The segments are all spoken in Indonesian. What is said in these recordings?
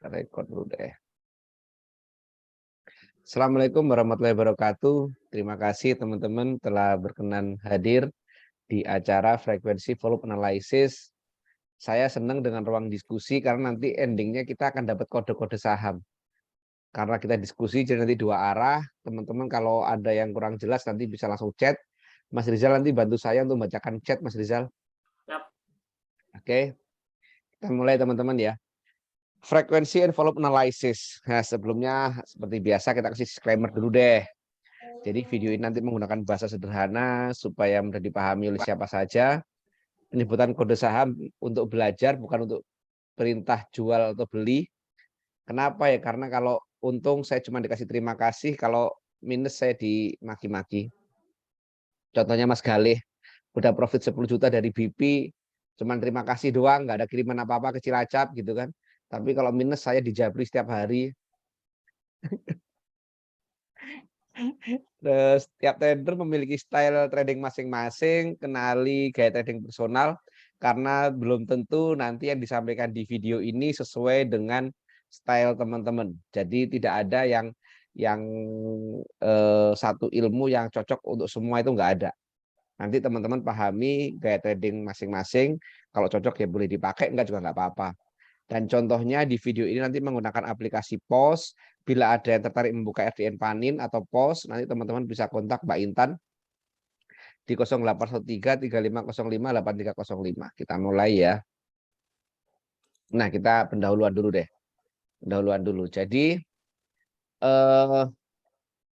Record dulu deh. Assalamualaikum warahmatullahi wabarakatuh. Terima kasih teman-teman telah berkenan hadir di acara frekuensi volume analysis. Saya senang dengan ruang diskusi karena nanti endingnya kita akan dapat kode-kode saham. Karena kita diskusi jadi nanti dua arah. Teman-teman kalau ada yang kurang jelas nanti bisa langsung chat. Mas Rizal nanti bantu saya untuk membacakan chat, Mas Rizal. Yap. Oke, kita mulai teman-teman ya. Frekuensi and volume analysis. Nah, sebelumnya seperti biasa kita kasih disclaimer dulu deh. Jadi video ini nanti menggunakan bahasa sederhana supaya mudah dipahami oleh siapa saja. Penyebutan kode saham untuk belajar bukan untuk perintah jual atau beli. Kenapa ya? Karena kalau untung saya cuma dikasih terima kasih, kalau minus saya dimaki-maki. Contohnya Mas Galih, udah profit 10 juta dari BP, cuman terima kasih doang, nggak ada kiriman apa-apa ke Cilacap gitu kan. Tapi kalau minus saya dijabri setiap hari. Terus tiap trader memiliki style trading masing-masing, kenali gaya trading personal, karena belum tentu nanti yang disampaikan di video ini sesuai dengan style teman-teman. Jadi tidak ada yang satu ilmu yang cocok untuk semua, itu nggak ada. Nanti teman-teman pahami gaya trading masing-masing, kalau cocok ya boleh dipakai, enggak juga nggak apa-apa. Dan contohnya di video ini nanti menggunakan aplikasi POS. Bila ada yang tertarik membuka FDN Panin atau POS, nanti teman-teman bisa kontak Mbak Intan di 0813 3505 8305. Kita mulai ya. Nah, kita pendahuluan dulu deh. Pendahuluan dulu. Jadi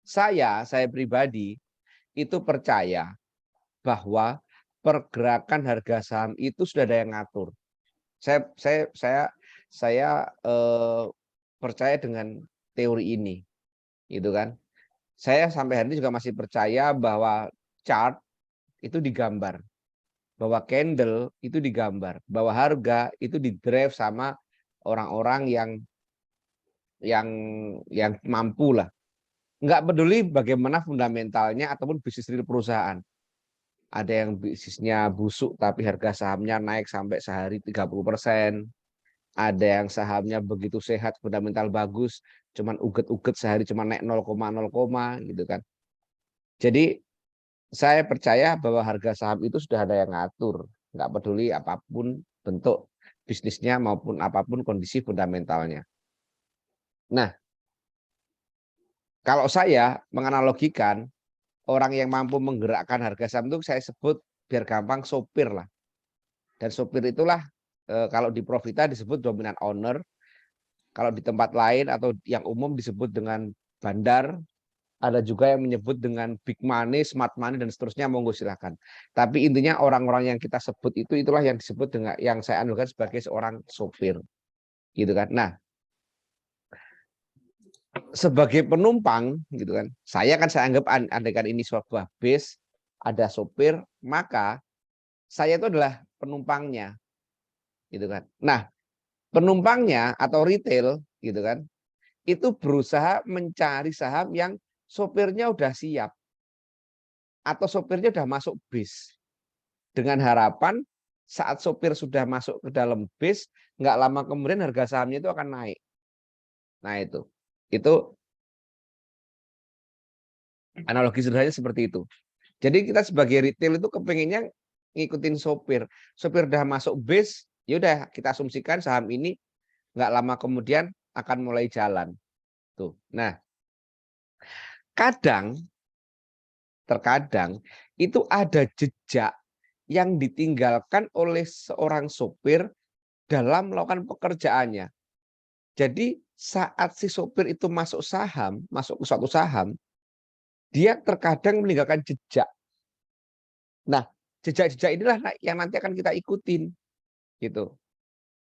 saya pribadi itu percaya bahwa pergerakan harga saham itu sudah ada yang ngatur. Saya percaya dengan teori ini, gitu kan. Saya sampai hari ini juga masih percaya bahwa chart itu digambar, bahwa candle itu digambar, bahwa harga itu didrive sama orang-orang yang mampu lah. Nggak peduli bagaimana fundamentalnya ataupun bisnis real perusahaan. Ada yang bisnisnya busuk tapi harga sahamnya naik sampai sehari 30%. Ada yang sahamnya begitu sehat, fundamental bagus, cuman uget-uget sehari cuma naik 0,0 gitu kan. Jadi saya percaya bahwa harga saham itu sudah ada yang ngatur, nggak peduli apapun bentuk bisnisnya maupun apapun kondisi fundamentalnya. Nah, kalau saya menganalogikan orang yang mampu menggerakkan harga saham itu saya sebut biar gampang sopir lah. Dan sopir itulah kalau di Profita disebut dominant owner, kalau di tempat lain atau yang umum disebut dengan bandar, ada juga yang menyebut dengan big money, smart money, dan seterusnya, monggo silahkan. Tapi intinya orang-orang yang kita sebut itu, itulah yang disebut dengan, yang saya analogikan sebagai seorang sopir. Gitu kan. Nah, sebagai penumpang, gitu kan, saya anggap andaikan ini sebuah bus, ada sopir, maka saya itu adalah penumpangnya. Gitu kan. Nah, penumpangnya atau retail, gitu kan, itu berusaha mencari saham yang sopirnya udah siap atau sopirnya udah masuk bis, dengan harapan saat sopir sudah masuk ke dalam bis, nggak lama kemudian harga sahamnya itu akan naik. Nah, itu analogi sederhananya seperti itu. Jadi kita sebagai retail itu kepengennya ngikutin sopir. Sopir udah masuk bis, ya udah kita asumsikan saham ini nggak lama kemudian akan mulai jalan. Tuh. Nah, terkadang itu ada jejak yang ditinggalkan oleh seorang sopir dalam melakukan pekerjaannya. Jadi saat si sopir itu masuk ke suatu saham, dia terkadang meninggalkan jejak. Nah, jejak-jejak inilah yang nanti akan kita ikutin, gitu.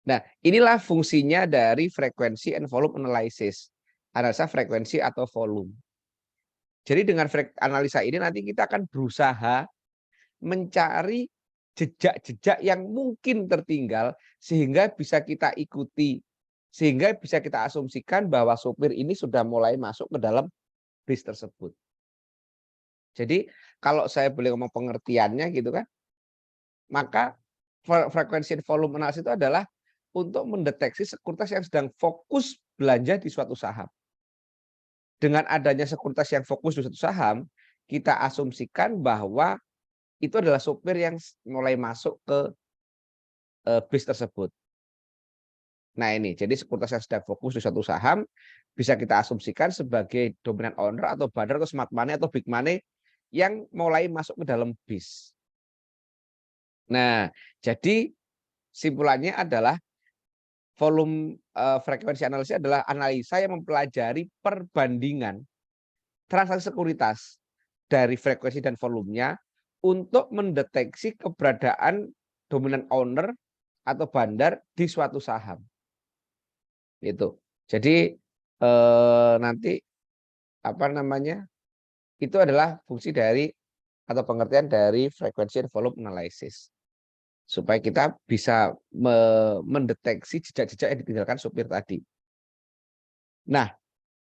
Nah, inilah fungsinya dari frekuensi and volume analysis. Analisa frekuensi atau volume. Jadi dengan analisa ini nanti kita akan berusaha mencari jejak-jejak yang mungkin tertinggal sehingga bisa kita ikuti, sehingga bisa kita asumsikan bahwa sopir ini sudah mulai masuk ke dalam bis tersebut. Jadi kalau saya boleh ngomong pengertiannya gitu kan, maka frekuensi volume analysis itu adalah untuk mendeteksi sekuritas yang sedang fokus belanja di suatu saham. Dengan adanya sekuritas yang fokus di suatu saham, kita asumsikan bahwa itu adalah supir yang mulai masuk ke bis tersebut. Nah ini, jadi sekuritas yang sedang fokus di suatu saham bisa kita asumsikan sebagai dominant owner atau bandar atau smart money atau big money yang mulai masuk ke dalam bis. Nah, jadi simpulannya adalah volume frekuensi analisis adalah analisa yang mempelajari perbandingan transaksi sekuritas dari frekuensi dan volumenya untuk mendeteksi keberadaan dominant owner atau bandar di suatu saham. Itu. Jadi nanti apa namanya? Itu adalah fungsi dari atau pengertian dari frekuensi and volume analysis. Supaya kita bisa mendeteksi jejak-jejak yang ditinggalkan supir tadi. Nah,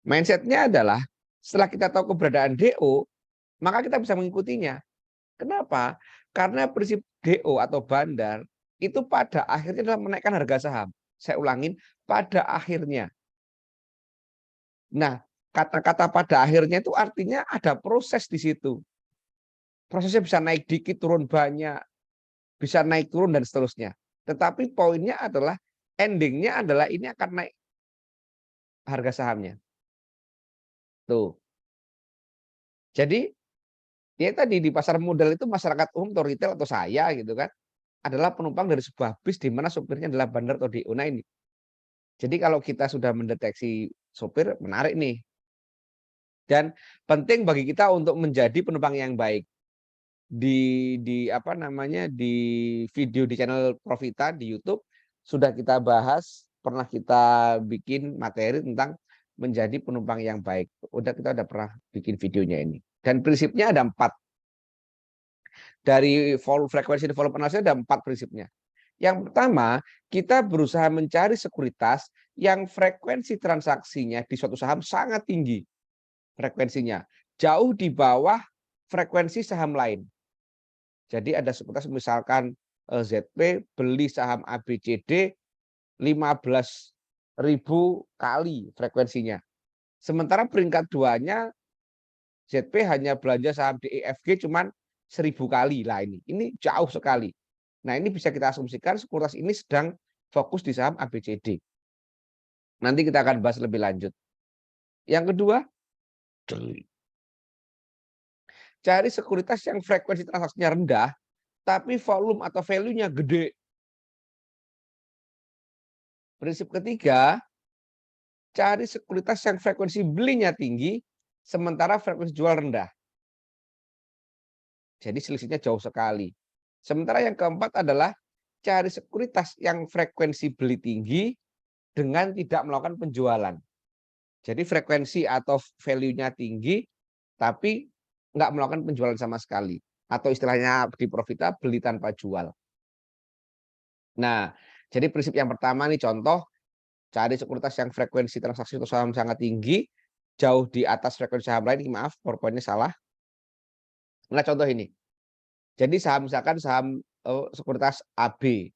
mindset-nya adalah setelah kita tahu keberadaan DO, maka kita bisa mengikutinya. Kenapa? Karena prinsip DO atau bandar itu pada akhirnya adalah menaikkan harga saham. Saya ulangin, pada akhirnya. Nah, kata-kata pada akhirnya itu artinya ada proses di situ. Prosesnya bisa naik dikit, turun banyak, bisa naik turun dan seterusnya. Tetapi poinnya adalah endingnya adalah ini akan naik harga sahamnya. Tuh. Jadi ya tadi di pasar modal itu masyarakat umum atau retail atau saya gitu kan adalah penumpang dari sebuah bis di mana sopirnya adalah bandar atau DO. Nah ini. Jadi kalau kita sudah mendeteksi sopir menarik nih. Dan penting bagi kita untuk menjadi penumpang yang baik. Di apa namanya di video di channel Profita di YouTube sudah kita bahas, pernah kita bikin materi tentang menjadi penumpang yang baik. Kita udah pernah bikin videonya ini. Dan prinsipnya ada 4. Dari frekuensi volume analysis ada 4 prinsipnya. Yang pertama, kita berusaha mencari sekuritas yang frekuensi transaksinya di suatu saham sangat tinggi. Frekuensinya jauh di bawah frekuensi saham lain. Jadi ada sekuritas misalkan ZP beli saham ABCD 15.000 kali frekuensinya. Sementara peringkat 2-nya ZP hanya belanja saham DEFG cuman 1.000 kali lah ini. Ini jauh sekali. Nah, ini bisa kita asumsikan sekuritas ini sedang fokus di saham ABCD. Nanti kita akan bahas lebih lanjut. Yang kedua, cari sekuritas yang frekuensi transaksinya rendah, tapi volume atau value-nya gede. Prinsip ketiga, cari sekuritas yang frekuensi belinya tinggi, sementara frekuensi jual rendah. Jadi selisihnya jauh sekali. Sementara yang keempat adalah cari sekuritas yang frekuensi beli tinggi dengan tidak melakukan penjualan. Jadi frekuensi atau value-nya tinggi, tapi nggak melakukan penjualan sama sekali. Atau istilahnya di Profita, beli tanpa jual. Nah, jadi prinsip yang pertama nih contoh, cari sekuritas yang frekuensi transaksi atau saham sangat tinggi, jauh di atas frekuensi saham lain, maaf, PowerPoint-nya salah. Nah, contoh ini. Jadi misalkan saham sekuritas AB.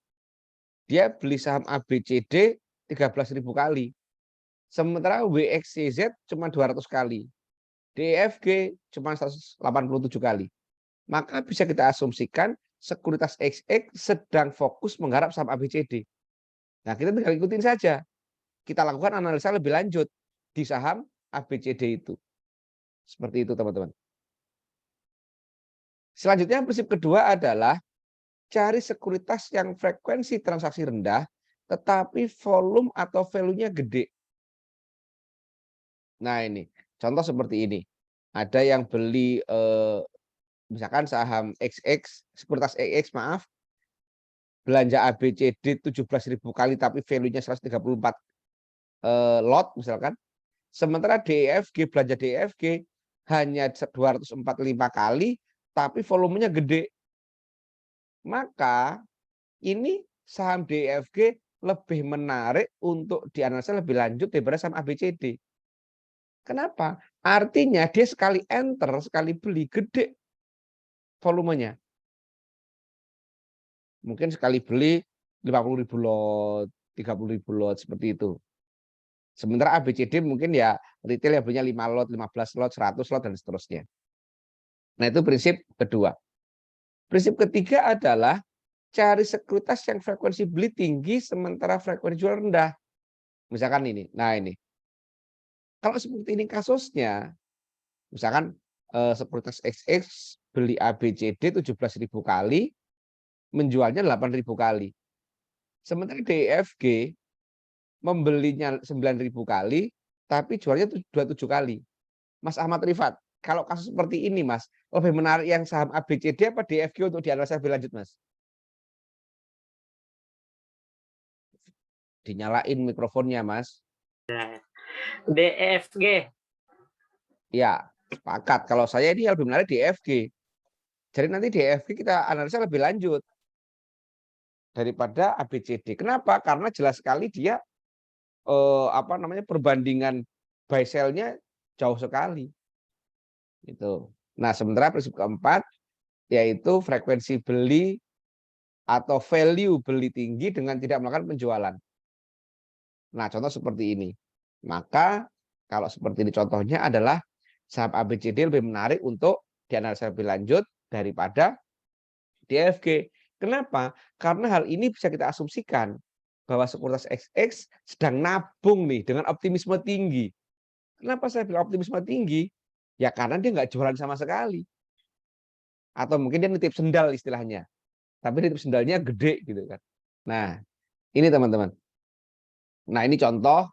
Dia beli saham ABCD 13.000 kali. Sementara WXYZ cuma 200 kali. DEFG cuma 187 kali. Maka bisa kita asumsikan sekuritas XX sedang fokus menggarap saham ABCD. Nah, kita tinggal ikutin saja. Kita lakukan analisa lebih lanjut di saham ABCD itu. Seperti itu, teman-teman. Selanjutnya, prinsip kedua adalah cari sekuritas yang frekuensi transaksi rendah, tetapi volume atau value-nya gede. Nah ini, contoh seperti ini. Ada yang beli misalkan saham XX, sekuritas XX maaf, belanja ABCD 17.000 kali tapi value-nya 134 lot misalkan. Sementara DEFG belanja DEFG hanya 245 kali tapi volumenya gede. Maka ini saham DEFG lebih menarik untuk dianalisa lebih lanjut daripada saham ABCD. Kenapa? Artinya dia sekali enter, sekali beli gede volumenya. Mungkin sekali beli 50.000 lot, 30.000 lot seperti itu. Sementara ABCD mungkin ya retail yang punya 5 lot, 15 lot, 100 lot dan seterusnya. Nah, itu prinsip kedua. Prinsip ketiga adalah cari sekuritas yang frekuensi beli tinggi sementara frekuensi jual rendah. Misalkan ini. Nah, ini. Kalau seperti ini kasusnya, misalkan sekuritas XX beli ABCD 17.000 kali, menjualnya 8.000 kali. Sementara DEFG membelinya 9.000 kali, tapi jualnya 27 kali. Mas Ahmad Rifat, kalau kasus seperti ini, Mas, lebih menarik yang saham ABCD apa DEFG untuk dianalisa lebih lanjut, Mas? Dinyalain mikrofonnya, Mas. DEFG. Ya, sepakat. Kalau saya ini lebih menarik DEFG. Jadi nanti DEFG kita analisa lebih lanjut daripada ABCD. Kenapa? Karena jelas sekali dia perbandingan buy sell-nya jauh sekali. Itu. Nah, sementara prinsip keempat yaitu frekuensi beli atau value beli tinggi dengan tidak melakukan penjualan. Nah, contoh seperti ini. Maka kalau seperti ini contohnya adalah saham ABCD lebih menarik untuk dianalisa lebih lanjut daripada DFG. Kenapa? Karena hal ini bisa kita asumsikan bahwa sekuritas XX sedang nabung nih dengan optimisme tinggi. Kenapa saya bilang optimisme tinggi? Ya karena dia nggak jualan sama sekali. Atau mungkin dia nitip sendal istilahnya. Tapi nitip sendalnya gede gitu kan. Nah, ini teman-teman. Nah, ini contoh,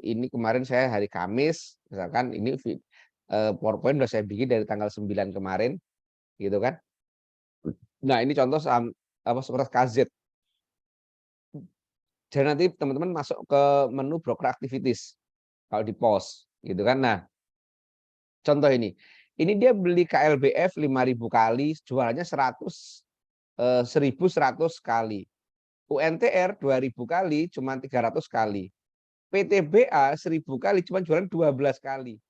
ini kemarin saya hari Kamis, misalkan ini PowerPoint udah saya bikin dari tanggal 9 kemarin, gitu kan. Nah, ini contoh saham sekuritas KZ. Jadi nanti teman-teman masuk ke menu broker activities kalau di pos, gitu kan. Nah, contoh ini dia beli KLBF 5.000 kali, jualannya 1.100 kali. UNTR 2.000 kali, cuma 300 kali. PTBA 1.000 kali, cuma jualan 12 kali.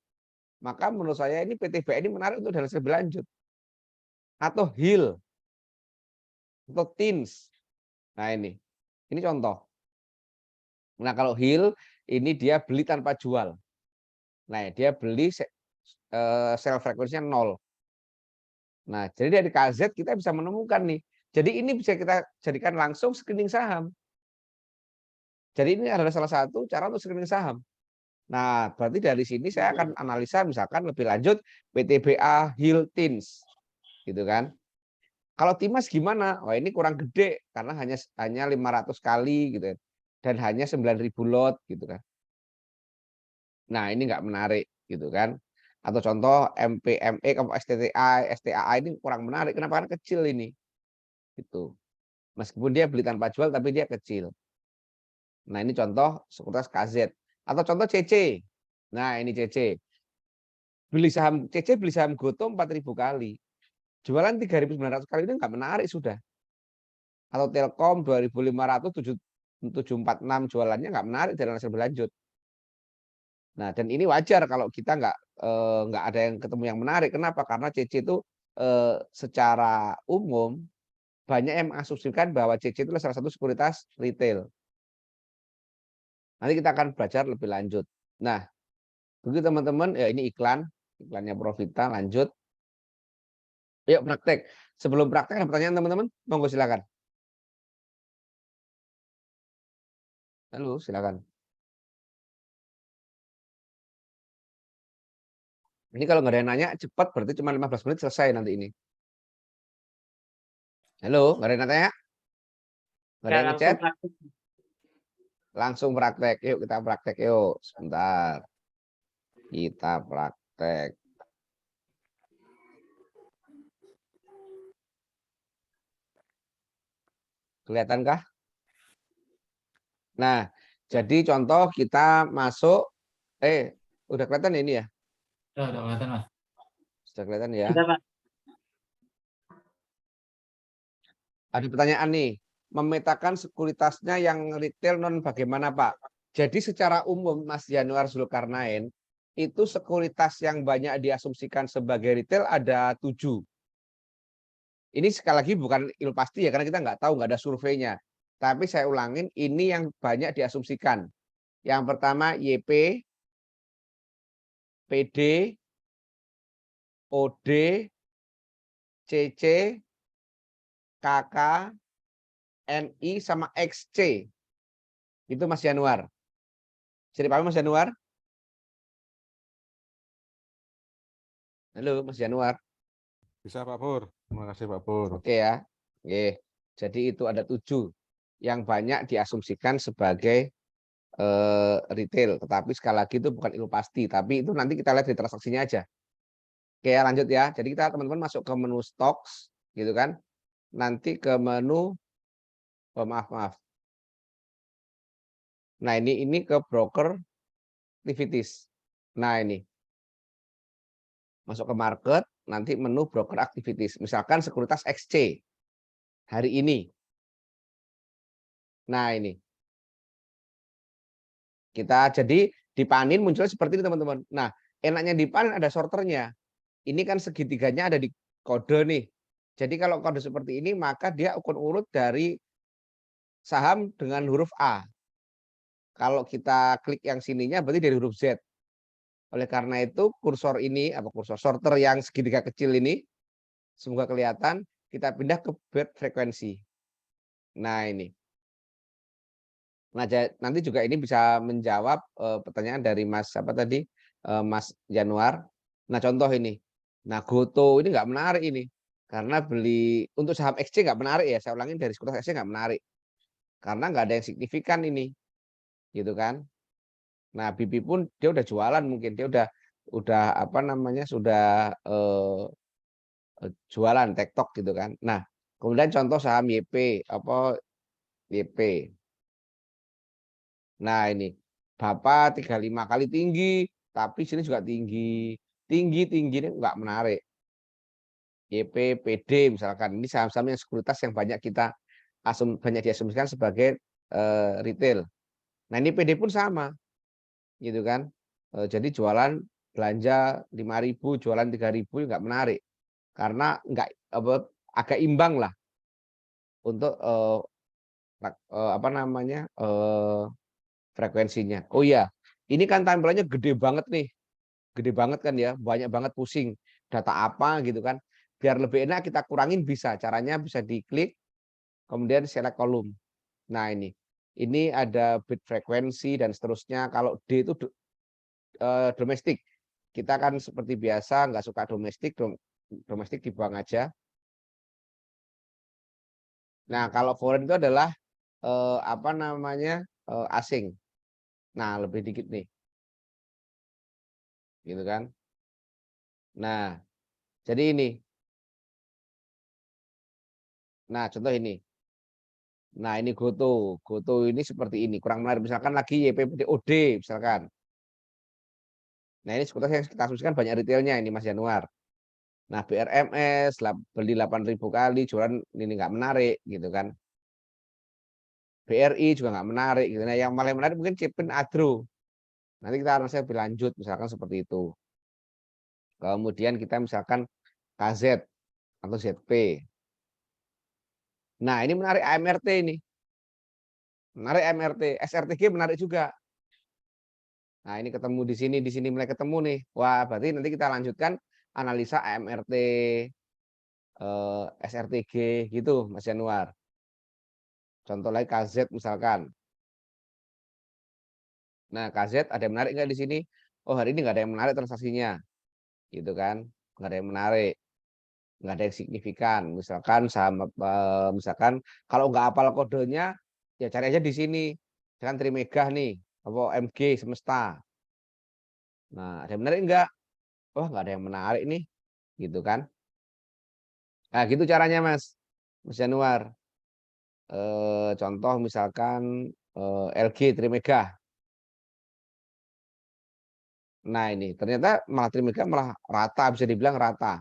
Maka menurut saya ini PTBA ini menarik untuk dianalisa lebih lanjut. Atau HIL, atau TINS. Nah, ini contoh. Nah, kalau HIL ini dia beli tanpa jual. Nah, dia beli sell frekuensinya 0. Nah, jadi dari KZ kita bisa menemukan nih. Jadi ini bisa kita jadikan langsung screening saham. Jadi ini adalah salah satu cara untuk screening saham. Nah, berarti dari sini saya akan analisa misalkan lebih lanjut PTBA, HIL, TINS. Gitu kan. Kalau Timas gimana? Oh, ini kurang gede karena hanya 500 kali gitu. Dan hanya 9.000 lot gitu kan. Nah, ini nggak menarik gitu kan. Atau contoh MPME, STAA ini kurang menarik. Kenapa? Karena kecil ini. Gitu. Meskipun dia beli tanpa jual tapi dia kecil. Nah, ini contoh sekuritas KZ. Atau contoh CC. Nah, ini CC. CC beli saham Goto 4.000 kali. Jualan 3.900 kali ini nggak menarik sudah. Atau Telkom 2.500 746 jualannya nggak menarik dari hasil berlanjut. Nah, dan ini wajar kalau kita nggak ada yang ketemu yang menarik. Kenapa? Karena CC itu secara umum banyak yang mengasumsikan bahwa CC itu salah satu sekuritas retail. Nanti kita akan belajar lebih lanjut. Nah, begitu teman-teman, ya ini iklannya Profita, lanjut. Yuk praktek. Sebelum praktek ada pertanyaan teman-teman? Monggo silakan. Halo, silakan. Ini kalau nggak ada yang nanya, cepat berarti cuma 15 menit selesai nanti ini. Halo, nggak ada yang nanya? Nggak ada yang ngechat? Langsung praktek. Yuk kita praktek yuk. Sebentar. Kita praktek. Kelihatankah? Nah, jadi contoh kita masuk. Udah kelihatan ya ini ya? Udah kelihatan, Mas. Sudah kelihatan ya? Sudah, Pak. Ada pertanyaan nih. Memetakan sekuritasnya yang retail non bagaimana, Pak? Jadi secara umum Mas Januar Zulkarnain, itu sekuritas yang banyak diasumsikan sebagai retail ada 7. Ini sekali lagi bukan pasti ya, karena kita nggak tahu, nggak ada surveinya. Tapi saya ulangin, ini yang banyak diasumsikan. Yang pertama YP, PD, OD, CC, KK, NI, sama XC. Itu Mas Januar. Jadi paham Mas Januar? Halo Mas Januar. Bisa Pak Pur. Terima kasih Pak Pur. Oke ya. Oke. Jadi itu ada 7 yang banyak diasumsikan sebagai retail. Tetapi sekali lagi itu bukan ilmu pasti. Tapi itu nanti kita lihat di transaksinya aja. Oke ya, lanjut ya. Jadi kita teman-teman masuk ke menu stocks gitu kan. Nanti ke menu maaf. Nah, ini ke broker activities. Nah, ini masuk ke market, nanti menu broker activities. Misalkan sekuritas XC hari ini. Nah, ini. Kita jadi di panin munculnya seperti ini teman-teman. Nah, enaknya di panin ada sorternya. Ini kan segitiganya ada di kode nih. Jadi kalau kode seperti ini maka dia akan urut dari saham dengan huruf A. Kalau kita klik yang sininya berarti dari huruf Z. Oleh karena itu kursor ini, kursor sorter yang segitiga kecil ini, semoga kelihatan, kita pindah ke bed frekuensi. Nah ini. Nah nanti juga ini bisa menjawab pertanyaan dari Mas apa tadi, Mas Januar. Nah contoh ini. Nah Goto ini nggak menarik ini. Karena beli untuk saham XC nggak menarik ya. Saya ulangin dari sekuritas XC nggak menarik. Karena nggak ada yang signifikan ini. Gitu kan. Nah, Bibi pun dia udah jualan mungkin dia udah apa namanya sudah jualan TikTok gitu kan. Nah, kemudian contoh saham YP apa YP. Nah, ini Bapak 35 kali tinggi, tapi sini juga tinggi. Tinggi ini enggak menarik. YP, PD misalkan ini saham-saham yang sekuritas yang banyak kita banyak diasumsikan sebagai retail. Nah, ini PD pun sama. Gitu kan. Jadi jualan belanja 5.000, jualan 3.000 enggak menarik. Karena enggak agak imbang lah untuk apa namanya frekuensinya. Oh iya, ini kan tampilannya gede banget nih, gede banget kan ya, banyak banget pusing. Data apa gitu kan? Biar lebih enak kita kurangin bisa. Caranya bisa diklik, kemudian select kolom. Nah ini ada bit frekuensi dan seterusnya. Kalau D itu domestik. Kita kan seperti biasa nggak suka domestik, domestik dibuang aja. Nah, kalau foreign itu adalah apa namanya asing. Nah, lebih dikit nih, gitu kan. Nah, jadi ini. Nah, contoh ini. Nah, ini Goto. Goto ini seperti ini, kurang menarik. Misalkan lagi YPPDOD, misalkan. Nah, ini sekuritas yang kita asumsikan banyak retailnya ini Mas Januar. Nah, BRMS beli 8.000 kali, jualan ini nggak menarik, gitu kan. BRI juga nggak menarik, gitu. Nah, yang paling menarik mungkin Cipin Adro. Nanti kita analisa lebih lanjut, misalkan seperti itu. Kemudian kita misalkan KZ atau ZP. Nah, ini menarik AMRT ini. Menarik AMRT, SRTG menarik juga. Nah, ini ketemu di sini mulai ketemu nih. Wah, berarti nanti kita lanjutkan analisa AMRT, SRTG gitu, Mas Januar. Contoh lagi KZ misalkan. Nah, KZ ada yang menarik nggak di sini? Oh, hari ini nggak ada yang menarik transaksinya, gitu kan? Nggak ada yang menarik, nggak ada yang signifikan. Misalkan saham, misalkan kalau nggak hafal kodenya, ya cari aja di sini. Misalkan Trimegah nih, apa MG Semesta. Nah, ada yang menarik nggak? Oh, nggak ada yang menarik nih, gitu kan? Nah, gitu caranya, Mas Januar. Contoh misalkan LG Trimegah. Nah, ini ternyata malah Trimegah malah rata, bisa dibilang rata.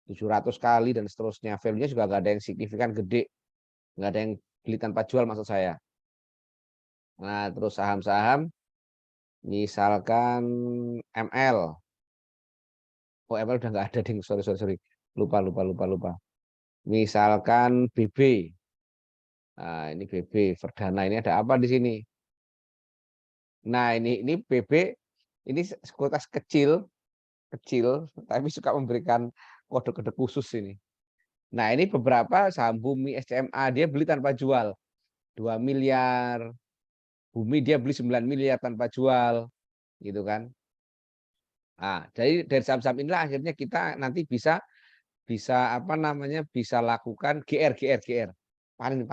700 kali dan seterusnya. Value-nya juga nggak ada yang signifikan gede. Nggak ada yang beli tanpa jual maksud saya. Nah, terus saham-saham misalkan ML. Oh, ML udah nggak ada, ding. Sorry. Lupa. Misalkan BB. Nah, ini BB Verdana, ini ada apa di sini? Nah, ini BB, ini sekuritas kecil, tapi suka memberikan kode-kode khusus ini. Nah, ini beberapa saham Bumi SCMA, dia beli tanpa jual. 2 miliar. Bumi dia beli 9 miliar tanpa jual. Gitu kan. Nah, dari saham-saham inilah akhirnya kita nanti bisa apa namanya, bisa lakukan GR. Panin.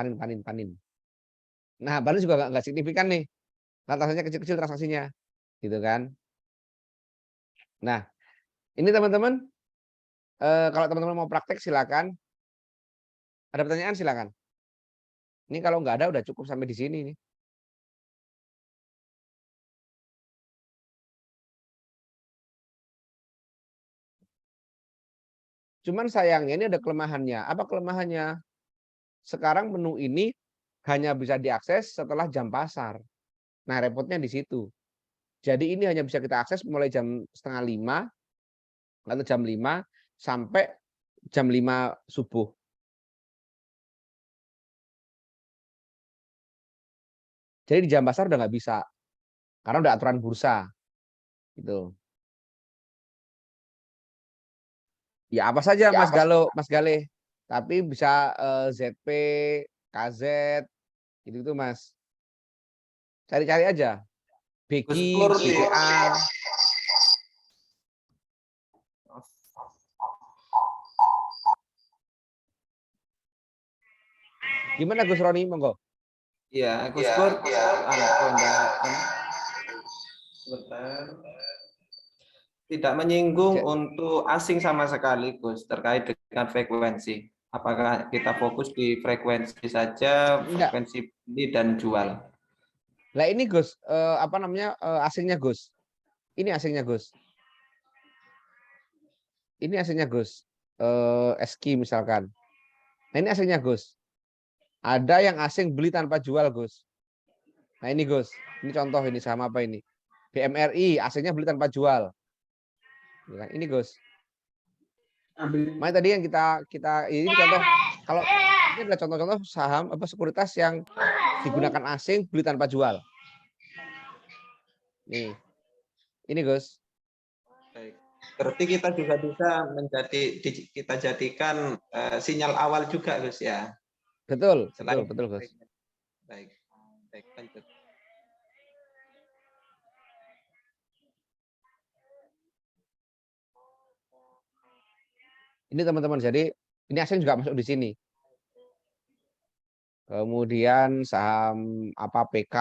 Nah, panin juga nggak signifikan nih. Transaksinya kecil-kecil transaksinya. Gitu kan. Nah, ini teman-teman, kalau teman-teman mau praktek silakan. Ada pertanyaan silakan. Ini kalau nggak ada udah cukup sampai di sini nih. Cuman sayangnya ini ada kelemahannya. Apa kelemahannya? Sekarang menu ini hanya bisa diakses setelah jam pasar. Nah, repotnya di situ. Jadi ini hanya bisa kita akses mulai jam setengah 5 atau jam 5 sampai jam 5 subuh. Jadi di jam pasar udah nggak bisa. Karena udah aturan bursa. Gitu. Ya apa saja Mas Gale. Tapi bisa ZP, KZ, gitu Mas. Cari-cari aja. Gus BGI, Pur, BCA. Gimana Gus Roni, monggo? ya Gus Pur, sebentar. Tidak menyinggung untuk asing sama sekali, Gus, terkait dengan frekuensi. Apakah kita fokus di frekuensi saja, Enggak. frekuensi beli dan jual? Lah ini Gus, apa namanya, asingnya Gus. Ini asingnya Gus. Ini asingnya Gus. SQ misalkan. Nah ini asingnya Gus. Ada yang asing beli tanpa jual Gus. Nah ini Gus. Ini contoh ini sama apa ini? BMRI asingnya beli tanpa jual. Ini Gus. Makanya tadi yang kita ini contoh, kalau ini adalah contoh-contoh saham apa sekuritas yang digunakan asing beli tanpa jual. Nih. Ini Gus. Baik. Berarti kita juga bisa kita jadikan sinyal awal juga, Gus ya. Betul Selain Gus. Baik. Baik, lanjut. Ini teman-teman, jadi ini asing juga masuk di sini. Kemudian saham apa PK.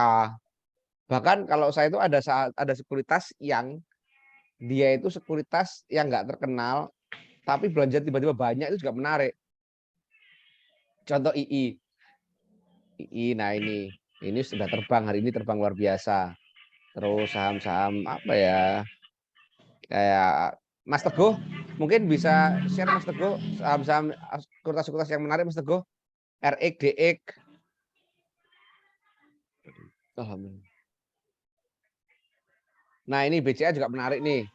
Bahkan kalau saya itu ada sekuritas yang dia itu sekuritas yang nggak terkenal, tapi belanja tiba-tiba banyak, itu juga menarik. Contoh II. Nah ini sudah terbang, hari ini terbang luar biasa. Terus saham-saham apa ya, kayak Mas Teguh, mungkin bisa share Mas Teguh saham-saham sekuritas yang menarik Mas Teguh. RX, DX. Alhamdulillah. Nah ini BCA juga menarik nih.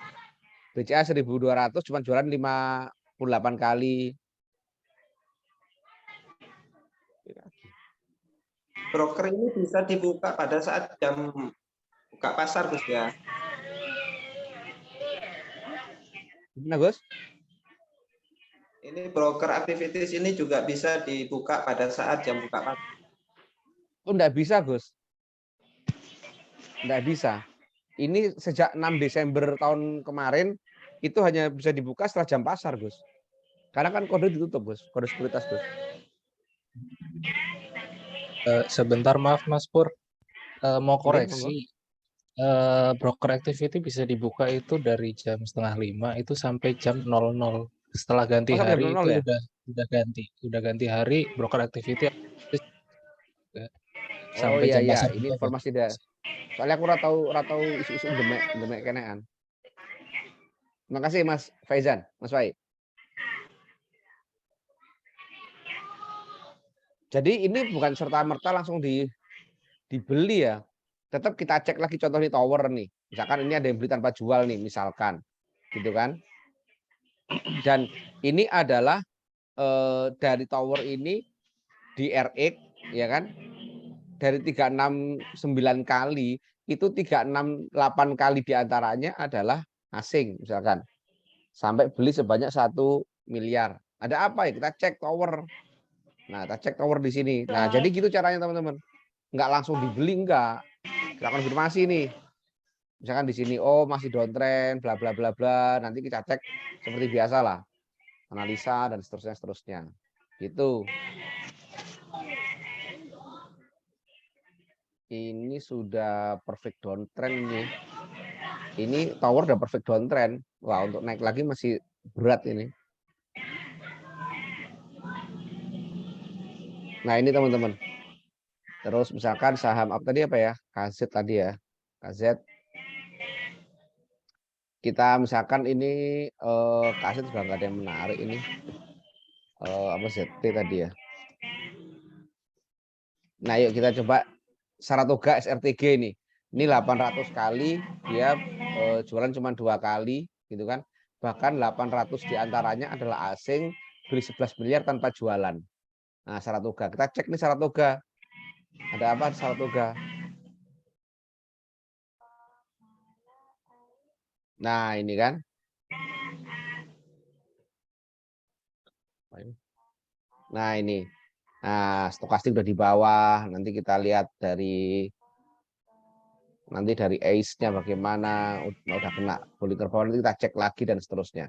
BCA 1.200 cuma jualan 58 kali. Broker ini bisa dibuka pada saat jam buka pasar, Gus ya. Gimana Gus? Ini broker activities ini juga bisa dibuka pada saat jam buka pasar. Oh, enggak bisa Gus. Enggak bisa. Ini sejak 6 Desember tahun kemarin itu hanya bisa dibuka setelah jam pasar Gus. Karena kan kode ditutup Gus, kode sekuritas Gus. Sebentar maaf Mas Pur, mau koreksi. Broker activity bisa dibuka itu dari jam 4:30 itu sampai jam 00. Setelah ganti hari itu ya? udah ganti hari broker activity sampai jam iya, pasar. ini informasi dah. Soalnya aku ratau isu-isu demek kenean. Terima kasih Mas Faizan, Mas Fai. Jadi ini bukan serta-merta langsung dibeli ya. Tetap kita cek lagi contoh di tower nih. Misalkan ini ada yang beli tanpa jual nih, misalkan. Gitu kan. Dan ini adalah dari tower ini di RX Ya kan? Dari 369 kali, itu 368 kali diantaranya adalah asing misalkan. Sampai beli sebanyak 1 miliar. Ada apa ya? Kita cek tower. Nah, kita cek tower di sini. Nah, jadi gitu caranya teman-teman. Nggak langsung dibeli, enggak. Kita konfirmasi nih. Misalkan di sini, oh masih downtrend, bla bla bla bla. Nanti kita cek seperti biasa lah. Analisa dan seterusnya. Gitu. Ini sudah perfect downtrend nih. Ini tower udah perfect downtrend. Wah, untuk naik lagi masih berat ini. Nah, ini teman-teman. Terus misalkan saham apa tadi apa ya? KZ tadi ya. KZ. Kita misalkan ini KZ sudah nggak ada yang menarik ini. Apa ZT tadi ya. Nah, yuk kita coba Saratoga SRTG ini. Ini 800 kali dia jualan cuma 2 kali gitu kan. Bahkan 800 diantaranya adalah asing, beli 11 miliar tanpa jualan. Nah, Saratoga. Kita cek nih Saratoga. Ada apa di Saratoga? Nah, ini kan. Nah, ini. Nah, stokastik udah di bawah. Nanti kita lihat dari ACE-nya bagaimana, udah kena boleh ke bawah, nanti kita cek lagi dan seterusnya.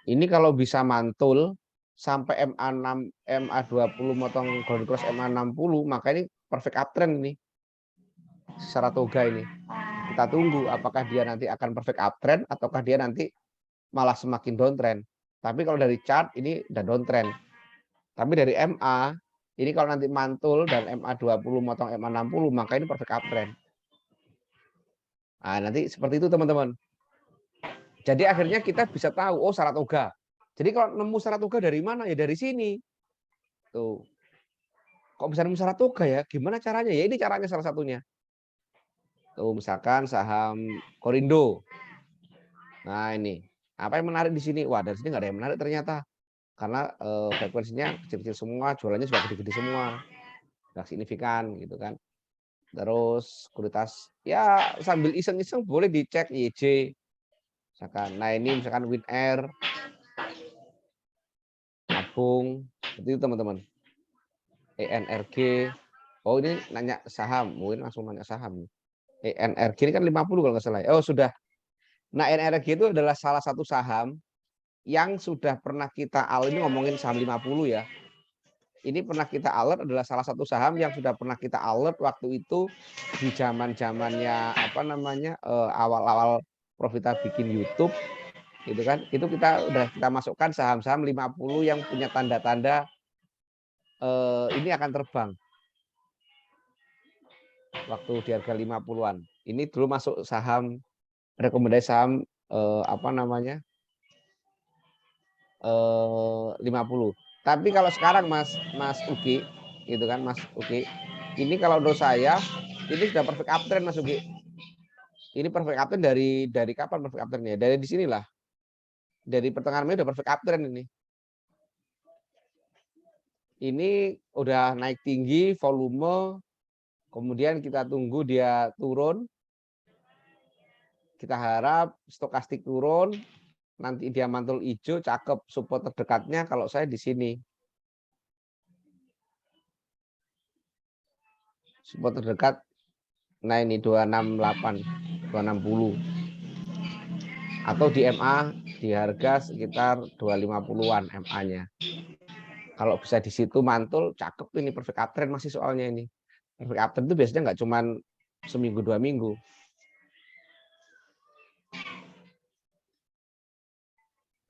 Ini kalau bisa mantul sampai MA6, MA20 motong golden cross MA60, maka ini perfect uptrend ini. Saratoga ini. Kita tunggu apakah dia nanti akan perfect uptrend ataukah dia nanti malah semakin downtrend. Tapi kalau dari chart ini udah downtrend. Tapi dari MA, ini kalau nanti mantul dan MA20 motong MA60, maka ini perfect uptrend. Nah, nanti seperti itu teman-teman. Jadi akhirnya kita bisa tahu, oh Saratoga. Jadi kalau nemu Saratoga dari mana? Ya dari sini. Tuh. Kok bisa nemu Saratoga ya? Gimana caranya? Ya ini caranya salah satunya. Tuh misalkan saham Korindo. Nah ini. Apa yang menarik di sini? Wah dari sini nggak ada yang menarik ternyata. Karena frekuensinya kecil-kecil semua, jualannya juga gede-gede semua. Nggak signifikan gitu kan. Terus sekuritas ya sambil iseng-iseng boleh dicek YJ. Misalkan, nah ini misalkan WinAir, Abung, seperti itu teman-teman. ENRG, oh ini nanya saham, mungkin langsung nanya saham. ENRG ini kan 50 kalau nggak salah. Oh sudah. Nah ENRG itu adalah salah satu saham yang sudah pernah kita alert, ini ngomongin saham 50 ya. Ini pernah kita alert adalah salah satu saham yang sudah pernah kita alert waktu itu di zaman-zamannya apa namanya awal-awal Profita bikin YouTube gitu kan. Itu kita masukkan saham-saham 50 yang punya tanda-tanda ini akan terbang. Waktu di harga 50-an. Ini dulu masuk saham rekomendasi saham apa namanya? 50. Tapi kalau sekarang Mas Uki gitu kan Mas Uki, ini kalau menurut saya ini sudah perfect uptrend Mas Uki. Ini perfect uptrend dari kapan perfect uptrendnya? Dari di sinilah. Dari pertengahan Mei udah perfect uptrend ini. Ini udah naik tinggi volume, kemudian kita tunggu dia turun. Kita harap stokastik turun, nanti dia mantul hijau, cakep. Support terdekatnya kalau saya di sini. Support terdekat, nah ini 268, 260. Atau di MA di harga sekitar 250-an MA-nya. Kalau bisa di situ mantul, cakep ini perfect uptrend masih soalnya ini. Perfect uptrend itu biasanya nggak cuma seminggu 2 minggu.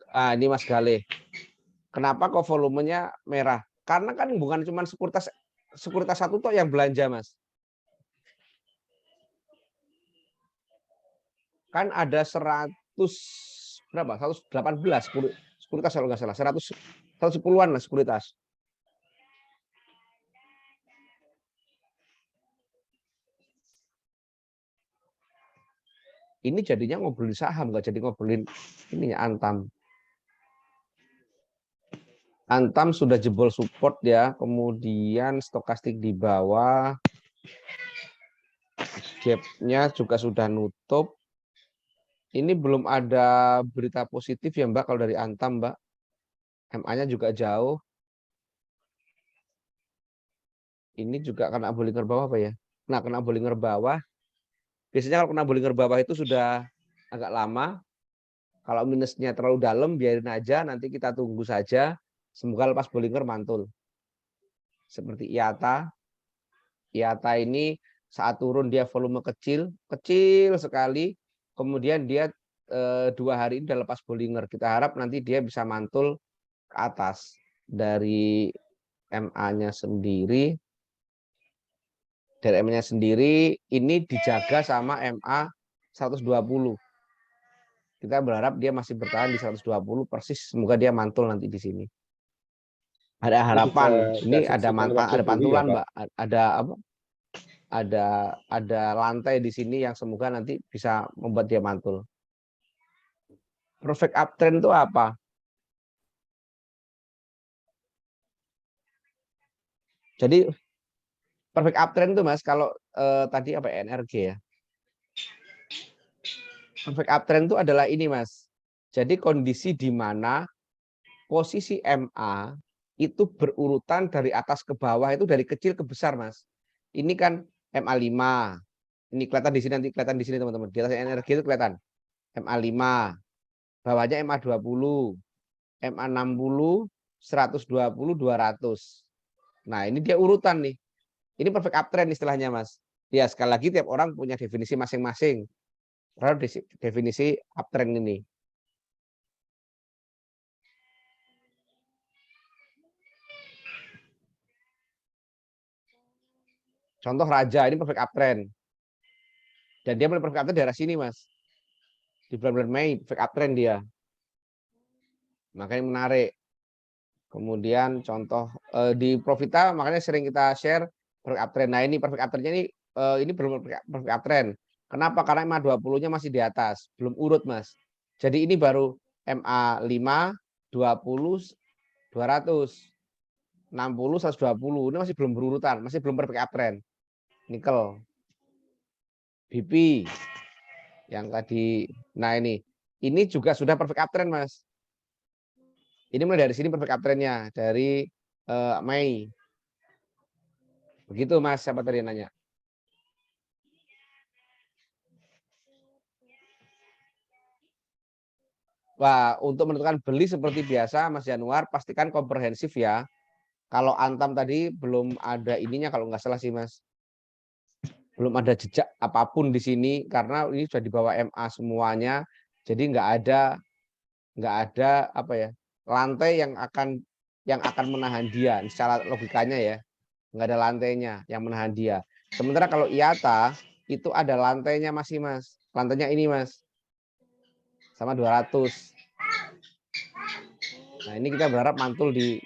Ah, ini Mas Gale. Kenapa kok volumenya merah? Karena kan bukan cuma sekuritas satu toh yang belanja, Mas. Kan ada 100 berapa? 118 sekuritas kalau nggak salah. 110-an lah sekuritas. Ini jadinya ngobrolin saham, nggak jadi ngobrolin ini Antam. Antam sudah jebol support ya, kemudian stokastik di bawah, gapnya juga sudah nutup. Ini belum ada berita positif ya Mbak kalau dari Antam Mbak. MA-nya juga jauh. Ini juga kena Bollinger bawah apa ya? Nah, kena Bollinger bawah. Biasanya kalau kena Bollinger bawah itu sudah agak lama. Kalau minusnya terlalu dalam, biarin aja. Nanti kita tunggu saja. Semoga lepas Bollinger mantul. Seperti IATA. IATA ini saat turun dia volume kecil sekali. Kemudian dia 2 hari ini udah lepas Bollinger. Kita harap nanti dia bisa mantul ke atas. Dari MA-nya sendiri. Dari MA-nya sendiri ini dijaga sama MA 120. Kita berharap dia masih bertahan di 120 persis. Semoga dia mantul nanti di sini. Ada harapan. Ini ada pantulan, Mbak. Ada apa? Ada lantai di sini yang semoga nanti bisa membuat dia mantul. Perfect uptrend itu apa? Jadi perfect uptrend itu Mas, kalau tadi apa NRG ya? Perfect uptrend itu adalah ini Mas. Jadi kondisi di mana posisi MA itu berurutan dari atas ke bawah itu dari kecil ke besar Mas. Ini kan MA5. Ini kelihatan di sini, nanti kelihatan di sini teman-teman. Di atas energi itu kelihatan. MA5. Bawahnya MA20. MA60, 120, 200. Nah, ini dia urutan nih. Ini perfect uptrend istilahnya Mas. Ya, sekali lagi tiap orang punya definisi masing-masing. Terhadap definisi uptrend ini. Contoh Raja, ini perfect uptrend. Dan dia mulai perfect uptrend di daerah sini, Mas. Di bulan-bulan Mei, perfect uptrend dia. Makanya menarik. Kemudian contoh di Profita, makanya sering kita share perfect uptrend. Nah, ini perfect uptrendnya ini belum perfect uptrend. Kenapa? Karena MA20-nya masih di atas. Belum urut, Mas. Jadi ini baru MA5, 20, 200. 60, 120. Ini masih belum berurutan. Masih belum perfect uptrend. Nikel. BP. Yang tadi. Nah ini juga sudah perfect uptrend Mas. Ini mulai dari sini perfect uptrendnya. Dari Mei. Begitu Mas, siapa tadi yang nanya? Wah, untuk menentukan beli seperti biasa Mas Januar, pastikan komprehensif ya. Kalau Antam tadi belum ada ininya kalau nggak salah sih Mas. Belum ada jejak apapun di sini karena ini sudah dibawa MA semuanya. Jadi nggak ada apa ya lantai yang akan menahan dia secara logikanya ya, nggak ada lantainya yang menahan dia. Sementara kalau IATA itu ada lantainya masih Mas, lantainya ini Mas sama 200. Nah ini kita berharap mantul di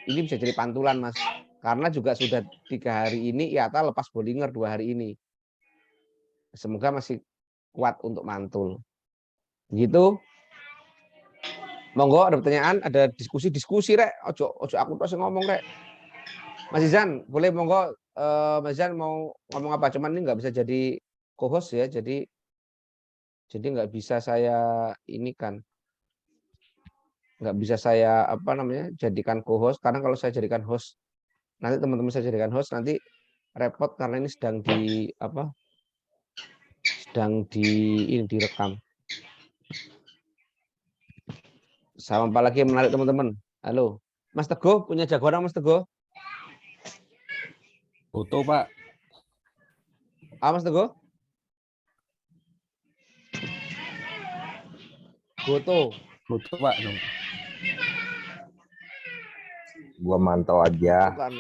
ini bisa jadi pantulan Mas, karena juga sudah 3 hari ini IATA lepas Bollinger 2 hari ini. Semoga masih kuat untuk mantul. Gitu. Monggo ada pertanyaan, ada diskusi rek. Ojo aku terus ngomong rek. Mas Izan, boleh monggo Mas Izan mau ngomong apa? Cuman ini nggak bisa jadi co-host ya, jadi nggak bisa saya ini kan, nggak bisa saya apa namanya jadikan co-host karena kalau saya jadikan host nanti teman-teman saya jadikan host nanti repot karena ini sedang ini direkam. Sama apa lagi yang menarik teman-teman? Halo, Mas Teguh punya jagoan Mas Teguh? Foto Pak. Mas Teguh? Foto Pak. Gua mantau aja. Bukan.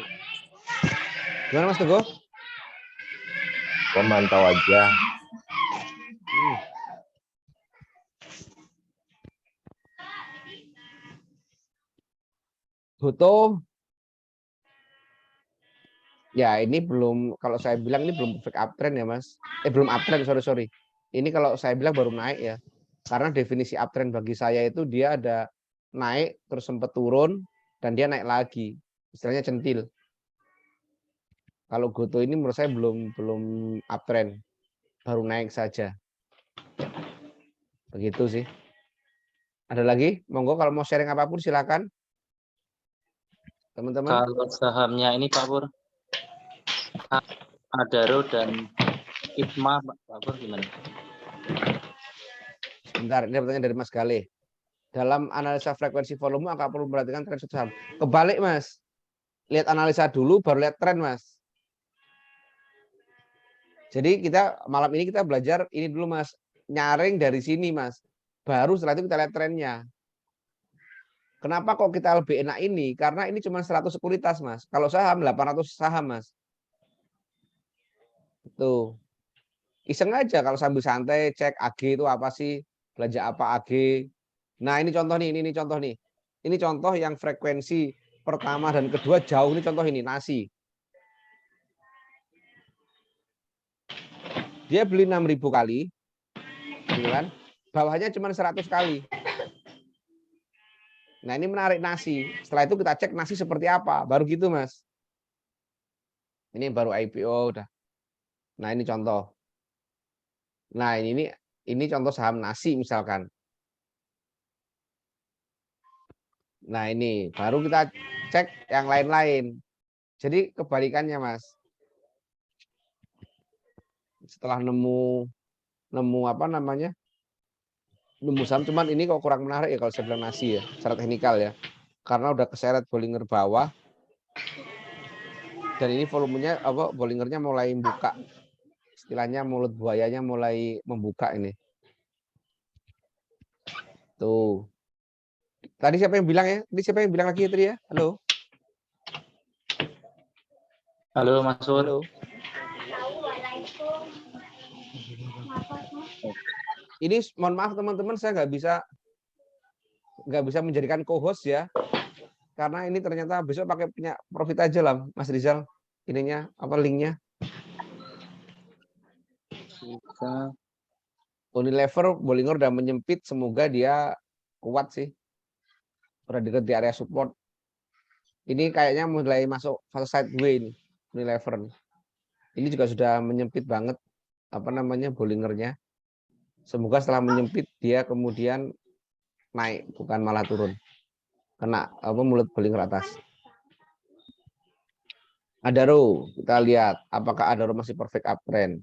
Gimana Mas Teguh? Gua mantau aja. Foto. Ya ini belum, kalau saya bilang ini belum perfect uptrend ya Mas. Belum uptrend, sorry. Ini kalau saya bilang baru naik ya. Karena definisi uptrend bagi saya itu dia ada naik terus sempat turun dan dia naik lagi. Istilahnya centil. Kalau Goto ini menurut saya belum uptrend, baru naik saja. Begitu sih. Ada lagi? Monggo kalau mau sharing apapun silakan. Teman-teman. Kalau sahamnya ini Pak Pur, Adaro dan IPMA Pak Pur gimana? Sebentar, ini pertanyaan dari Mas Galih. Dalam analisa frekuensi volume, angka perlu memperhatikan tren suatu saham. Kebalik, Mas. Lihat analisa dulu, baru lihat tren, Mas. Jadi kita malam ini kita belajar ini dulu, Mas. Nyaring dari sini, Mas. Baru setelah itu kita lihat trennya. Kenapa kok kita lebih enak ini? Karena ini cuma 100 sekuritas, Mas. Kalau saham, 800 saham, Mas. Tuh. Iseng aja kalau sambil santai, cek AG itu apa sih? Belanja apa AG? Nah, ini contoh nih, ini contoh nih. Ini contoh yang frekuensi pertama dan kedua jauh, ini contoh ini, nasi. Dia beli 6.000 kali, gitu kan? Bawahnya cuma 100 kali. Nah, ini menarik nasi. Setelah itu kita cek nasi seperti apa. Baru gitu, Mas. Ini baru IPO udah. Nah, ini contoh. Nah, ini contoh saham nasi misalkan. Nah, ini baru kita cek yang lain-lain. Jadi kebalikannya, Mas. Setelah nemu apa namanya? Nemu saham, cuman ini kok kurang menarik ya kalau saya bilang nasi ya, secara teknikal ya. Karena udah keseret Bollinger bawah. Dan ini volumenya apa Bollingernya mulai buka. Istilahnya mulut buayanya mulai membuka ini. Tuh. Tadi siapa yang bilang ya? Tadi siapa yang bilang lagi tadi ya? Halo. Halo Mas Pur. Halo. Ini mohon maaf teman-teman, saya nggak bisa menjadikan co-host ya, karena ini ternyata besok pakai punya Profit aja lah, Mas Rizal. Ininya apa linknya? Unilever Bollinger udah menyempit, semoga dia kuat sih. Udah deket di area support. Ini kayaknya mulai masuk fase sideway ini, Unilever. Ini juga sudah menyempit banget apa namanya Bollingernya. Semoga setelah menyempit dia kemudian naik, bukan malah turun. Kena apa mulut Bollinger atas. Adaro, kita lihat apakah Adaro masih perfect uptrend.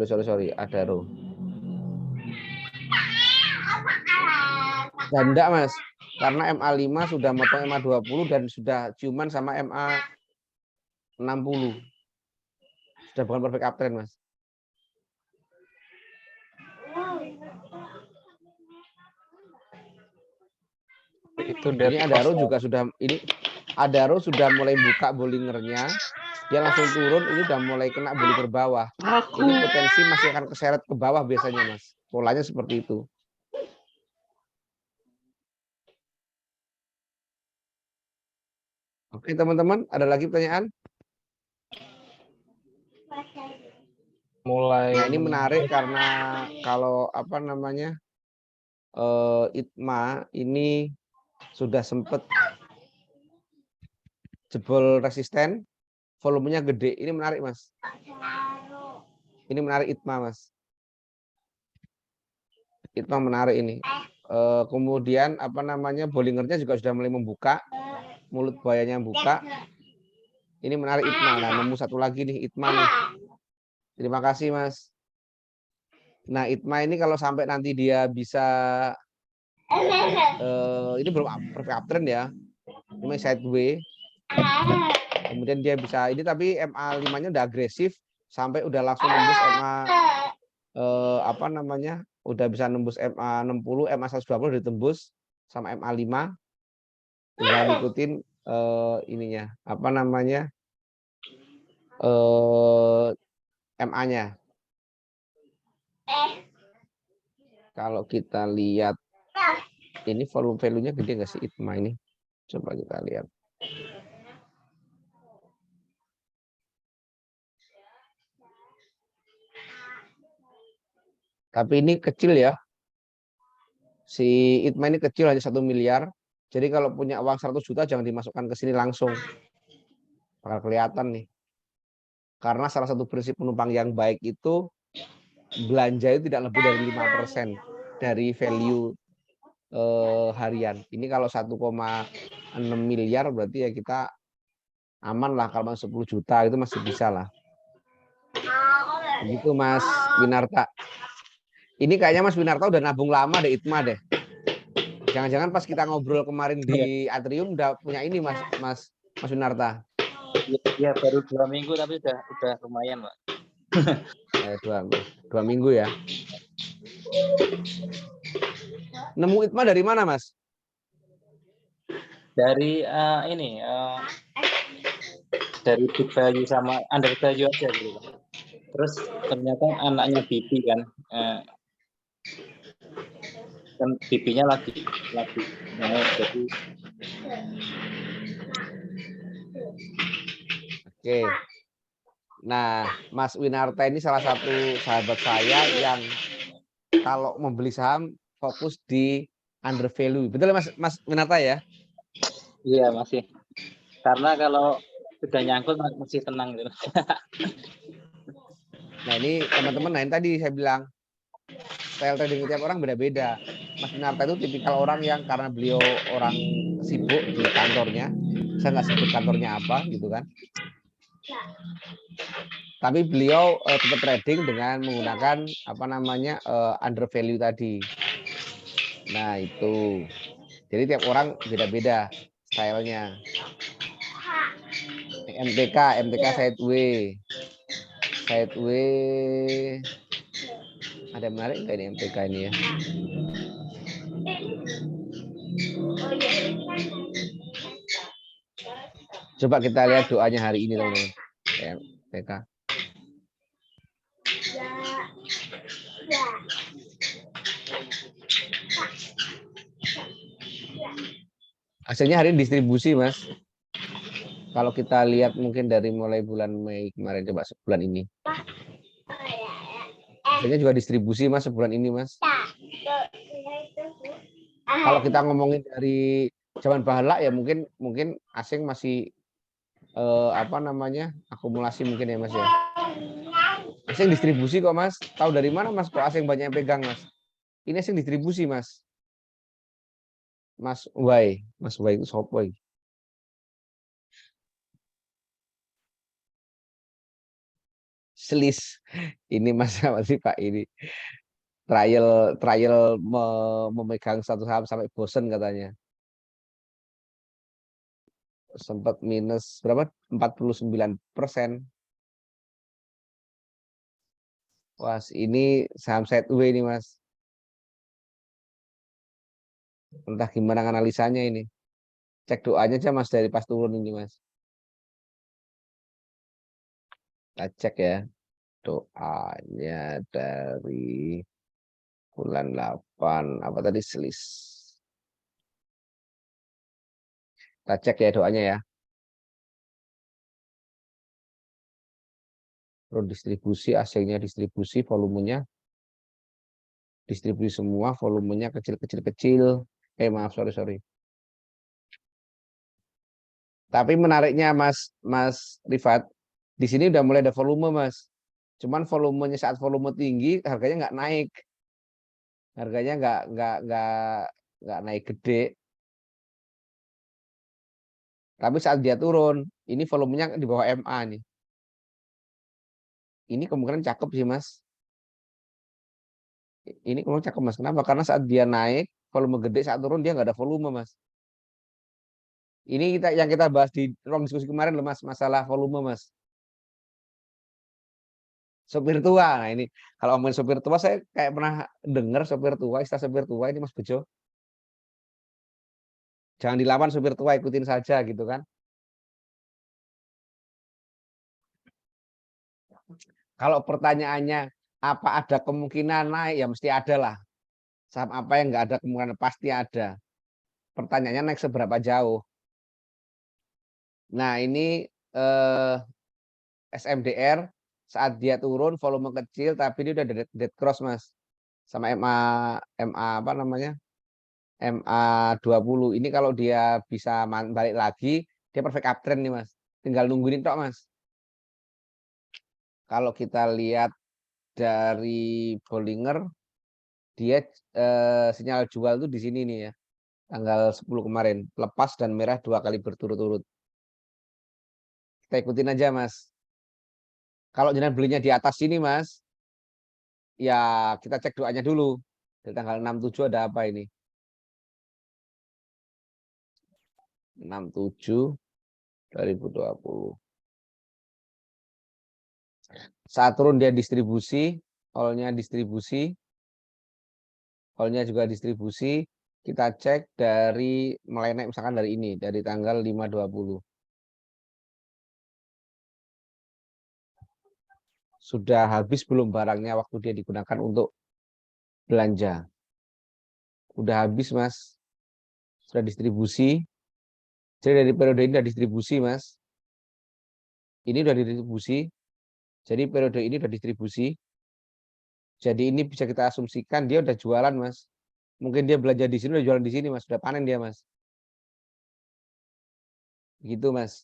Sorry, Adaro. Dan enggak, Mas. Karena MA5 sudah motong MA20 dan sudah ciuman sama MA60. Sudah bukan perfect uptrend, Mas. Itu Ini Adaro juga Adaro sudah mulai buka Bollingernya, dia langsung turun, ini udah mulai kena Bollinger bawah. Ini potensi masih akan keseret ke bawah biasanya, Mas. Polanya seperti itu. Oke, teman-teman, ada lagi pertanyaan? Nah, ini menarik karena kalau apa namanya ITMA ini sudah sempat jebol resisten, volumenya gede. Ini menarik, Mas. Ini menarik ITMA, Mas. ITMA menarik ini. Kemudian apa namanya Bollingernya juga sudah mulai membuka, mulut buayanya buka. Ini menarik ITMA. Nah, nemu satu lagi nih ITMA nih. Terima kasih, Mas. Nah, ITMA ini kalau sampai nanti dia bisa ini belum perfect uptrend ya. Ini sideway. Kemudian dia bisa ini tapi MA5-nya udah agresif sampai udah langsung nembus MA apa namanya? Udah bisa nembus MA60, MA120 ditembus sama MA5. Tinggal ngikutin ininya, apa namanya? MA-nya. Kalau kita lihat ini volume value-nya gede nggak sih ITMA ini? Coba kita lihat. Tapi ini kecil ya. Si Itma ini kecil, hanya 1 miliar. Jadi kalau punya uang 100 juta jangan dimasukkan ke sini langsung. Bakal kelihatan nih. Karena salah satu prinsip penumpang yang baik itu belanja itu tidak lebih dari 5% dari value harian. Ini kalau 1,6 miliar berarti ya kita aman lah. Kalau 10 juta itu masih bisa lah. Begitu Mas Winarta. Ini kayaknya Mas Winarta udah nabung lama deh Itma deh. Jangan-jangan pas kita ngobrol kemarin di Atrium udah punya ini Mas Winarta. Ya baru 2 minggu tapi udah lumayan, Pak. 2 minggu ya. Nemu Itma dari mana Mas? Dari dari big value sama under value aja gitu, Pak. Terus ternyata anaknya Bibi kan pipinya lagi naik, jadi Oke. Nah, Mas Winarta ini salah satu sahabat saya yang kalau membeli saham fokus di under value. Betul Mas Winarta ya? iya masih. Karena kalau sudah nyangkut masih tenang gitu. Nah, ini teman-teman, nah ini tadi saya bilang style trading tiap orang beda-beda. Mas Winarta itu tipikal orang yang karena beliau orang sibuk di kantornya, saya nggak sebut kantornya apa gitu kan. Tapi beliau tetap trading dengan menggunakan apa namanya under value tadi. Nah itu, jadi tiap orang beda-beda stylenya. MTK sideway. Ada menarik nggak ini MTK ini ya? Coba kita lihat doanya hari ini teman-teman. MTK. Hasilnya hari ini distribusi Mas. Kalau kita lihat mungkin dari mulai bulan Mei kemarin, coba sebulan ini. Hasilnya juga distribusi Mas sebulan ini Mas. Kalau kita ngomongin dari zaman bahala ya mungkin asing masih apa namanya akumulasi mungkin ya Mas ya. Asing distribusi kok Mas. Tahu dari mana Mas kok asing banyak yang pegang Mas? Ini asing distribusi Mas. Mas Wai itu sopo iki? Selis. Ini Mas apa sih Pak ini? Trial memegang satu saham sampai bosen katanya. Sempat minus berapa? 49%. Wah, ini saham sideway ini Mas. Entah gimana analisanya ini. Cek doanya aja Mas dari pas turun ini Mas. Kita cek ya. Doanya dari bulan 8 apa tadi selis. Kita cek ya doanya ya. Terus distribusi, asingnya distribusi, volumenya distribusi semua, volumenya kecil. Maaf, sorry. Tapi menariknya Mas Rifat, di sini udah mulai ada volume Mas. Cuman volumenya saat volume tinggi, harganya nggak naik. Harganya nggak naik gede. Tapi saat dia turun, ini volumenya di bawah MA nih. Ini kemungkinan cakep sih Mas. Ini kemungkinan cakep Mas. Kenapa? Karena saat dia naik, volume gede, saat turun dia nggak ada volume Mas. Ini yang kita bahas di ruang diskusi kemarin loh Mas, masalah volume Mas. Sopir tua, nah ini kalau ngomongin sopir tua saya kayak pernah dengar istilah sopir tua ini Mas Bejo. Jangan dilawan sopir tua, ikutin saja gitu kan. Kalau pertanyaannya apa ada kemungkinan naik, ya mesti ada lah. Saham apa yang nggak ada kemungkinan, pasti ada. Pertanyaannya naik seberapa jauh. Nah ini SMDR saat dia turun volume kecil tapi dia udah dead cross Mas. sama MA apa namanya? MA20. Ini kalau dia bisa balik lagi, dia perfect uptrend nih, Mas. Tinggal nungguin tok, Mas. Kalau kita lihat dari Bollinger, dia sinyal jual tuh di sini nih ya. Tanggal 10 kemarin, lepas dan merah 2 kali berturut-turut. Kita ikutin aja, Mas. Kalau jenengan belinya di atas sini, Mas, ya kita cek doanya dulu. Dari tanggal 67 ada apa ini? 67 2020. Saat turun dia distribusi, all-nya distribusi, all-nya juga distribusi. Kita cek dari mulai naik misalkan dari ini, dari tanggal 5.20. Sudah habis belum barangnya waktu dia digunakan untuk belanja? Udah habis, Mas. Sudah distribusi. Jadi dari periode ini sudah distribusi, Mas. Ini sudah distribusi. Jadi periode ini sudah distribusi. Jadi ini bisa kita asumsikan dia udah jualan, Mas. Mungkin dia belanja di sini, udah jualan di sini, Mas. Sudah panen dia, Mas. Gitu, Mas.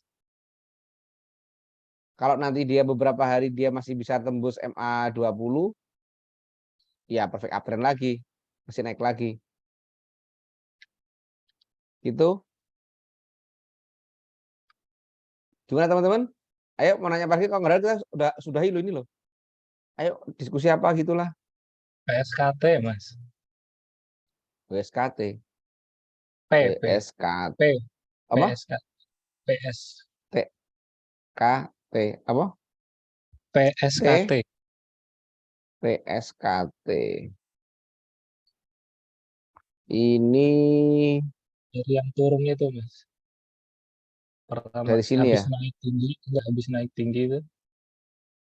Kalau nanti dia beberapa hari dia masih bisa tembus MA20, ya perfect uptrend lagi. Masih naik lagi. Gitu. Gimana, teman-teman? Ayo mau nanya lagi, kalau nggak ada kita udah sudahi lo ini loh. Ayo diskusi apa gitulah. PSKT, Mas. WSKT. P, WSKT. P, Apa? PSK, PS, KT. Apa? PSKT. PSKT. Ini Dari yang turun itu, Mas. Pertama, dari sini habis ya. naik tinggi, enggak habis naik tinggi itu,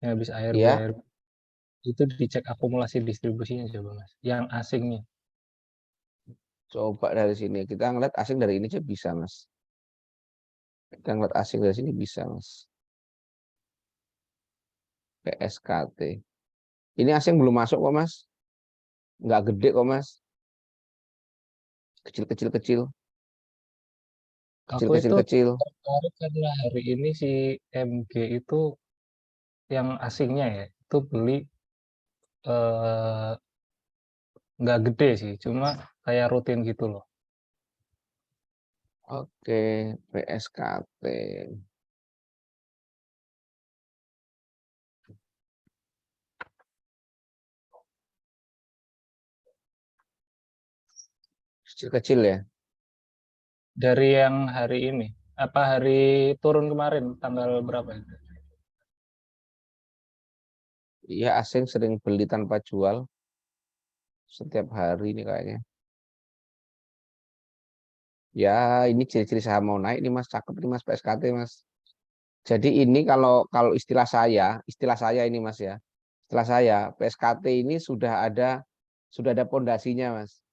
yang habis ARB, Ya, ARB. Itu dicek akumulasi distribusinya coba, Mas. Yang asingnya. coba dari sini. Kita ngeliat asing dari ini aja bisa, Mas. Kita ngeliat asing dari sini bisa, Mas. PSKT. Ini asing belum masuk kok, Mas. Nggak gede kok, Mas. Kecil-kecil-kecil. Aku itu Kecil-kecil-kecil. tertarik karena hari ini si MG itu yang asingnya ya, itu beli nggak gede sih, cuma kayak rutin gitu loh. Oke, PSKT. Kecil-kecil ya. Dari yang hari ini, apa hari turun kemarin, tanggal berapa itu? Iya, asing sering beli tanpa jual. Setiap hari ini kayaknya. Ya, ini ciri-ciri saham mau naik nih, Mas. Cakep nih, Mas, PSKT, Mas. Jadi ini kalau istilah saya ini, Mas ya. Istilah saya, PSKT ini sudah ada pondasinya, Mas.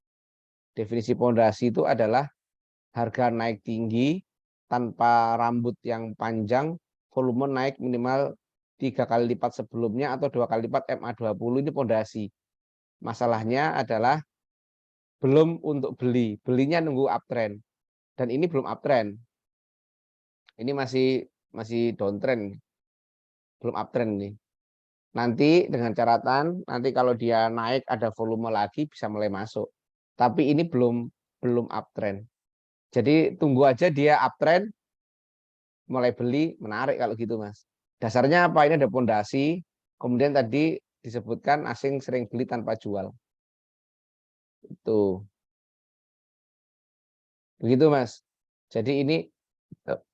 Definisi pondasi itu adalah harga naik tinggi tanpa rambut yang panjang, volume naik minimal 3 kali lipat sebelumnya atau 2 kali lipat MA20, ini pondasi. Masalahnya adalah belum untuk beli. Belinya nunggu uptrend. Dan ini belum uptrend. Ini masih downtrend. Belum uptrend nih. Nanti dengan catatan, nanti kalau dia naik ada volume lagi bisa mulai masuk. Tapi ini belum uptrend. Jadi tunggu aja dia uptrend, mulai beli, menarik kalau gitu, Mas. Dasarnya apa? Ini ada pondasi. Kemudian tadi disebutkan asing sering beli tanpa jual. Itu. Begitu, Mas. Jadi ini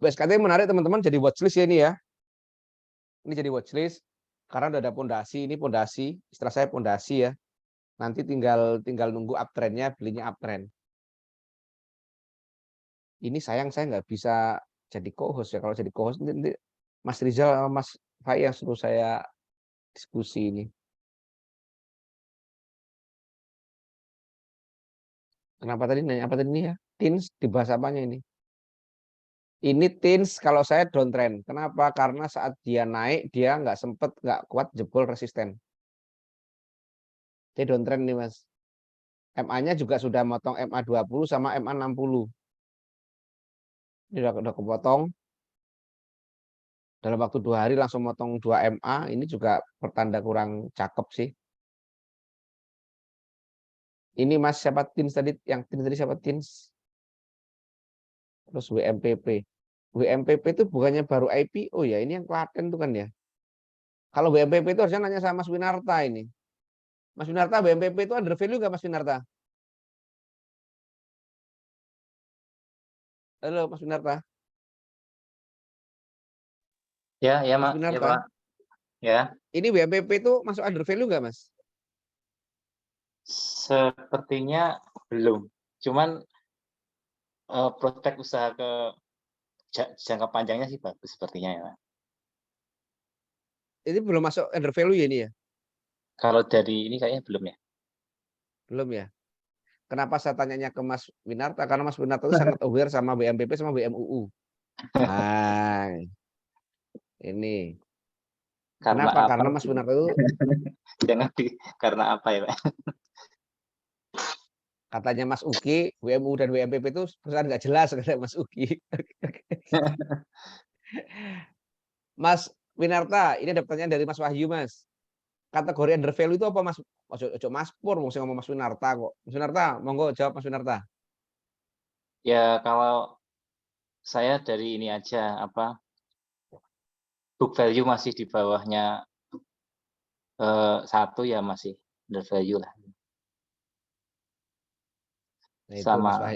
PSKT menarik, teman-teman, jadi watchlist ya ini ya. Ini jadi watchlist karena udah ada pondasi. Ini pondasi, istilah saya pondasi ya. Nanti tinggal nunggu uptrendnya, belinya uptrend. Ini sayang saya nggak bisa jadi co-host ya. Kalau jadi co-host nanti Mas Rizal sama Mas Fai yang suruh saya diskusi ini. Kenapa tadi nanya apa tadi ini ya? Teens dibahas apanya ini? Ini teens kalau saya downtrend. Kenapa? Karena saat dia naik dia nggak kuat jebol resisten. Dia downtrend nih Mas. MA-nya juga sudah motong MA 20 sama MA 60. Ini udah kepotong. Dalam waktu 2 hari langsung motong 2 MA. Ini juga pertanda kurang cakep sih. Ini Mas siapa Tins tadi? Yang Tins tadi siapa Tins? Terus WMPP. WMPP itu bukannya baru IPO ya? Ini yang Klaten tuh kan ya? Kalau WMPP itu harusnya nanya sama Mas Winarta ini. Mas Winarta, WMPP itu under value nggak Mas Winarta? Halo Mas Winarta. Ya, ya, Mas Mak. Ya, Winarta. Pak. Ya, Ini WMPP itu masuk under value nggak Mas? sepertinya belum. Cuman prospek usaha ke jangka panjangnya sih bagus sepertinya ya, Pak. Ini belum masuk under value ya ini ya? Kalau dari ini kayaknya belum ya. Belum ya? Kenapa saya tanyanya ke Mas Winarta? Karena Mas Winarta itu sangat aware sama WMPP sama WMUU. Nah, ini. Karena Kenapa? apa? Karena Mas Winarta itu Jangan karena apa ya, Pak? katanya Mas Uki, WMU dan WMPP itu perusahaan nggak jelas kata Mas Uki. Mas Winarta, ini ada pertanyaan dari Mas Wahyu Mas. Kategori under value itu apa Mas? Ojo Mas Pur, mau ngomong Mas Winarta kok. Mas Winarta, monggo jawab Mas Winarta. Ya kalau saya dari ini aja apa book value masih di bawahnya 1 ya masih under value lah. Nah itu Sama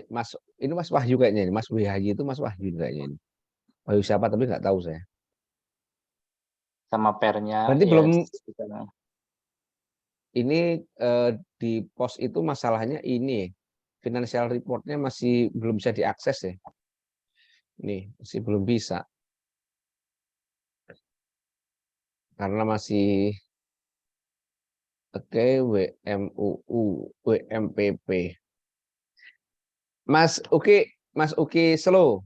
ini Mas Wahyu kayaknya ini. Mas Wahyu itu Mas Wahyu kayaknya ini. Wahyu siapa tapi nggak tahu saya. sama pernya Berarti ya belum sekitar- ini di pos itu masalahnya ini financial reportnya masih belum bisa diakses ya. Nih masih belum bisa karena masih oke WMUU WMPP. Mas Uki slow.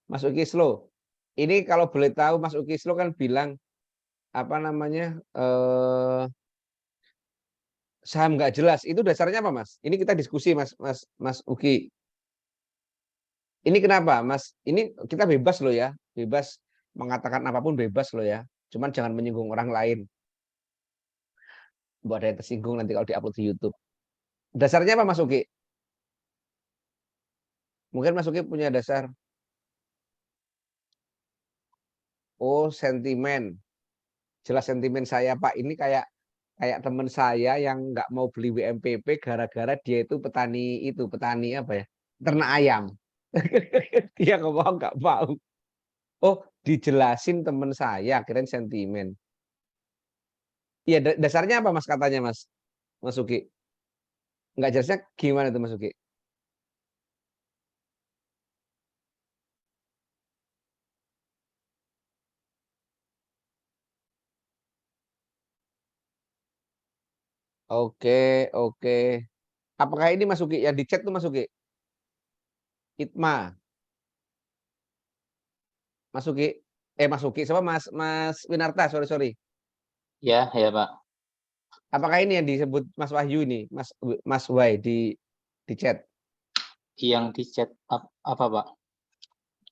Mas Uki slow. Ini kalau boleh tahu Mas Uki slow kan bilang apa namanya saham nggak jelas. Itu dasarnya apa Mas? Ini kita diskusi Mas Uki. Ini kenapa Mas? Ini kita bebas loh ya, bebas mengatakan apapun bebas loh ya. Cuman jangan menyinggung orang lain. Buat ada yang tersinggung nanti kalau diupload di YouTube. Dasarnya apa Mas Uki? Mungkin Mas Uki punya dasar. Oh, sentimen. Jelas sentimen saya Pak. Ini kayak teman saya yang nggak mau beli WMPP gara-gara dia itu petani apa ya? Ternak ayam. Dia ngomong nggak mau. Oh, dijelasin teman saya, kirain sentimen. Iya, dasarnya apa Mas katanya Mas Uki? Nggak jelasnya gimana tuh Mas Uki? Oke. Apakah ini Mas Uki? Yang di chat tuh Mas Uki? Itma. Mas Uki. Mas Uki. Siapa Mas Winarta? Sorry. ya Pak. Apakah ini yang disebut Mas Wahyu ini? Mas Wai di chat? Yang di chat apa Pak?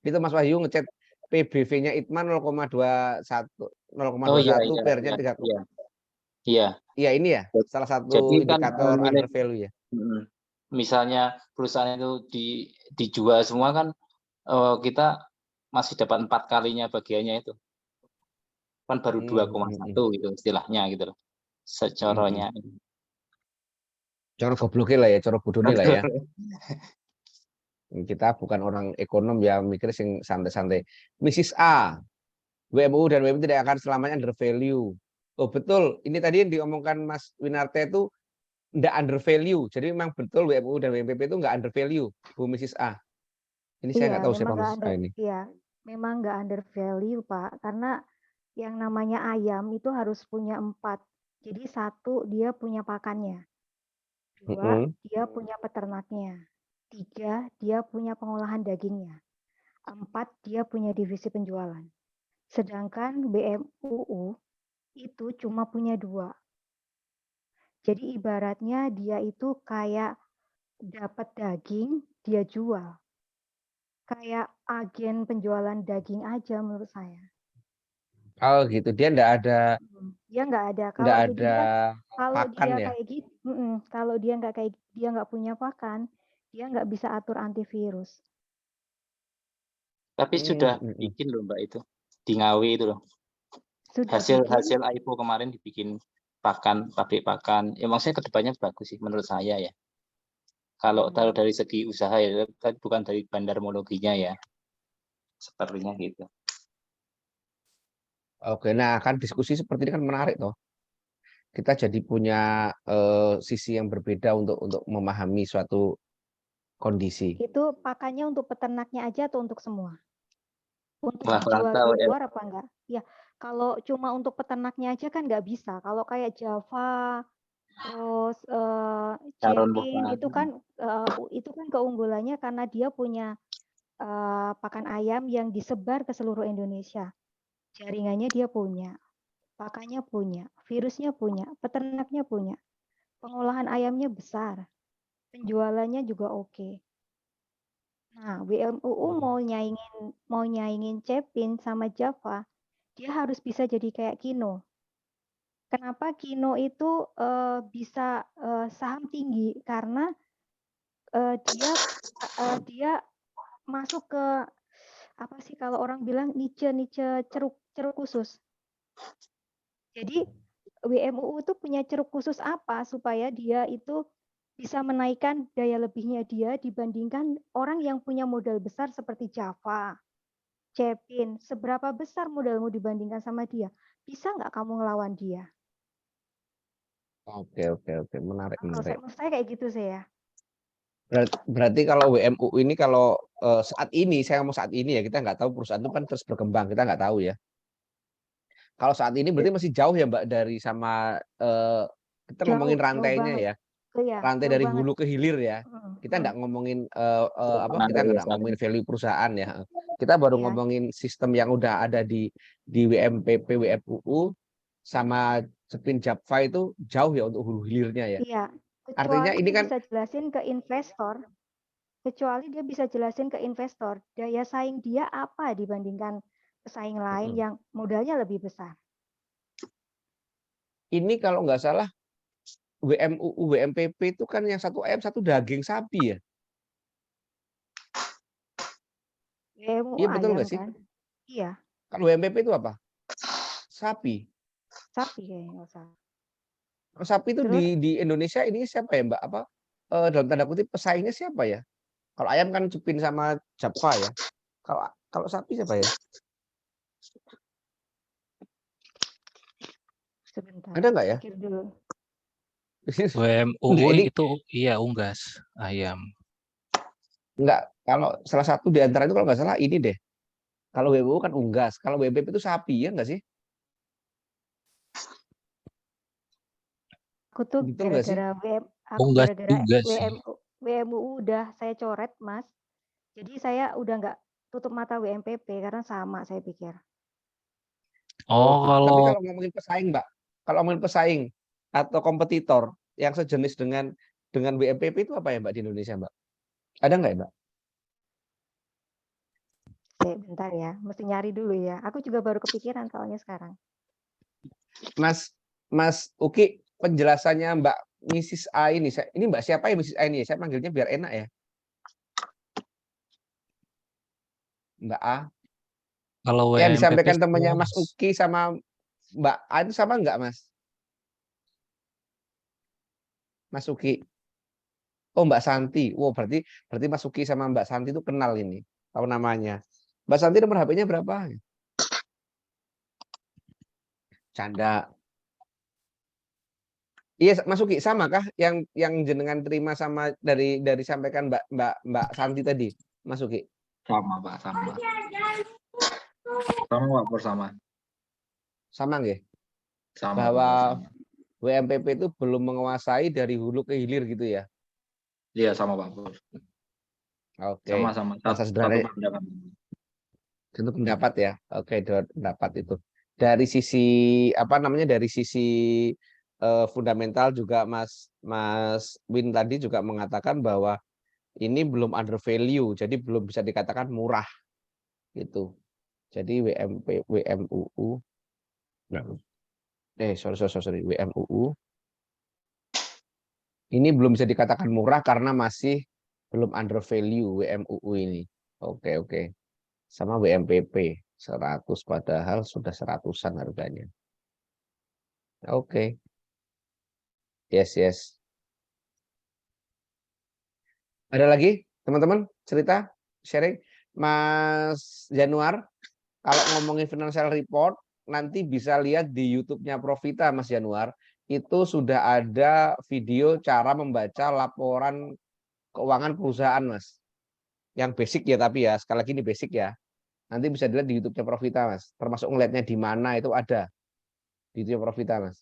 Itu Mas Wahyu ngechat PBV-nya Itma 0,21. Oh iya 0,21 PR-nya 3. iya. Iya. Iya ini ya, salah satu Jadi kan indikator under value ya. misalnya perusahaan itu dijual semua kan kita masih dapat 4 kalinya bagiannya itu. Kan baru 2,1 gitu istilahnya gitu loh. Secaranya. Cara gobloknya lah ya, cara bodohnya lah ya. Kita bukan orang ekonom ya, mikir sing santai-santai. Mrs. A, WMU dan WMU tidak akan selamanya under value. Oh betul, ini tadi yang diomongkan Mas Winarta itu tidak under value. Jadi memang betul WMU dan WMPP itu nggak under value, Bu Mrs. A. Ini saya nggak tahu siapa Mrs. A ini. Iya, memang nggak under value Pak, karena yang namanya ayam itu harus punya 4. Jadi 1 dia punya pakannya, 2 dia punya peternaknya, 3 dia punya pengolahan dagingnya, 4 dia punya divisi penjualan. Sedangkan BMUU itu cuma punya 2. Jadi ibaratnya dia itu kayak dapat daging, dia jual. Kayak agen penjualan daging aja menurut saya. Oh gitu, dia Dia nggak ada. nggak Kalau jadi ada kalau pakan dia ya. kayak gitu, kalau dia nggak punya pakan, dia nggak bisa atur antivirus. Tapi sudah bikin loh Mbak itu di Ngawi itu loh. Sudah bikin. Hasil AIPO kemarin dibikin pakan, pabrik pakan. Ya maksudnya kedepannya bagus sih menurut saya ya. Kalau dari segi usaha ya, bukan dari bandarmologinya ya. Sepertinya gitu. Oke, nah kan diskusi seperti ini kan menarik toh. Kita jadi punya sisi yang berbeda untuk memahami suatu kondisi. Itu pakannya untuk peternaknya aja atau untuk semua? Untuk Wah, kurang dijual tahu di ya. luar apa enggak? Ya, kalau cuma untuk peternaknya aja kan nggak bisa. Kalau kayak Java, terus Calon Cepin, bukan. itu kan keunggulannya karena dia punya pakan ayam yang disebar ke seluruh Indonesia. Jaringannya dia punya, pakannya punya, virusnya punya, peternaknya punya, pengolahan ayamnya besar, penjualannya juga oke. Nah, WMUU mau nyaingin Cepin sama Java, dia harus bisa jadi kayak Kino. Kenapa Kino itu bisa saham tinggi? Karena dia masuk ke apa sih kalau orang bilang niche ceruk khusus. Jadi WMUU itu punya ceruk khusus apa supaya dia itu bisa menaikkan daya lebihnya dia dibandingkan orang yang punya modal besar seperti Java, Cepin. Seberapa besar modalmu dibandingkan sama dia? Bisa nggak kamu ngelawan dia? Oke, menarik. Menurut saya kayak gitu sih ya. Berarti kalau WMUU ini kalau saat ini, saya ngomong saat ini ya, kita nggak tahu perusahaan itu kan terus berkembang, kita nggak tahu ya. Kalau saat ini berarti masih jauh ya Mbak dari sama kita ngomongin rantainya ya. Rantai dari hulu ke hilir ya. Kita nggak ngomongin kita nggak ngomongin value perusahaan ya. Kita baru ngomongin sistem yang udah ada di WMPP, WMUU sama Cepin Japfa itu jauh ya untuk hulu hilirnya ya. Iya, Artinya kecuali ini dia kan bisa jelasin ke investor. Kecuali dia bisa jelasin ke investor, daya saing dia apa dibandingkan pesaing lain yang modalnya lebih besar. ini kalau nggak salah WMUU, WMPP itu kan yang satu ayam satu daging sapi ya. WMUU Iya betul ayam nggak sih? kan? Iya, Kalau WMPP itu apa? Sapi. sapi kayaknya nggak salah. Kalau sapi itu Terus di Indonesia ini siapa ya Mbak? Apa dalam tanda kutip pesaingnya siapa ya? Kalau ayam kan Cepin sama Japfa ya. Kalau sapi siapa ya? sebentar, Ada nggak ya? pikir dulu. WMUU ini itu iya unggas ayam. enggak, kalau salah satu di antara itu kalau nggak salah ini deh. Kalau WMUU kan unggas, kalau WMPP itu sapi ya nggak sih? Aku tuh Betul nggak sih? Unggas juga sih. WMUU udah saya coret, Mas. Jadi saya udah nggak tutup mata WMPP karena sama saya pikir. Oh, Tapi kalau kalau ngomongin pesaing, Mbak, kalau ngomongin pesaing atau kompetitor yang sejenis dengan WMPP itu apa ya, Mbak, di Indonesia, Mbak? Ada nggak ya, Mbak? Bentar ya, mesti nyari dulu ya. Aku juga baru kepikiran soalnya sekarang. Mas Uki, penjelasannya Mbak Mrs. A ini Mbak siapa ya Mrs. A ini? Saya panggilnya biar enak ya. Mbak A. kalau Yang WMPP disampaikan temannya semua, Mas Uki sama Mbak A itu sama nggak, Mas? Mas Uki. Oh, Mbak Santi. Wow, berarti Mas Uki sama Mbak Santi itu kenal ini. Tahu namanya. Mbak Santi nomor HP-nya berapa? Canda. Iya, Mas Uki, sama kah yang jenengan terima sama dari sampaikan Mbak Santi tadi, Mas Uki? Sama Pak, sama. Sama Pak, bersama. Sama nggih? Sama Bahwa Pak, sama. WMPP itu belum menguasai dari hulu ke hilir gitu ya? Iya, sama Pak Pur. Oke. Sama-sama. Bahasa Satu sederhana pandangan. itu pendapat ya. Oke, pendapat itu. Dari sisi apa namanya? Dari sisi fundamental juga Mas Win tadi juga mengatakan bahwa ini belum under value, jadi belum bisa dikatakan murah gitu. Jadi WMUU, sorry, WMUU ini belum bisa dikatakan murah karena masih belum under value WMUU ini. Oke. Sama WMPP 100 padahal sudah 100-an harganya. Oke. Yes. Ada lagi teman-teman cerita sharing Mas Januar, kalau ngomongin financial report nanti bisa lihat di YouTube-nya Profita Mas Januar, itu sudah ada video cara membaca laporan keuangan perusahaan Mas. Yang basic ya, tapi ya sekali lagi ini basic ya. Nanti bisa dilihat di YouTube-nya Profita Mas. Termasuk ngeliatnya di mana itu ada di YouTube Profita Mas.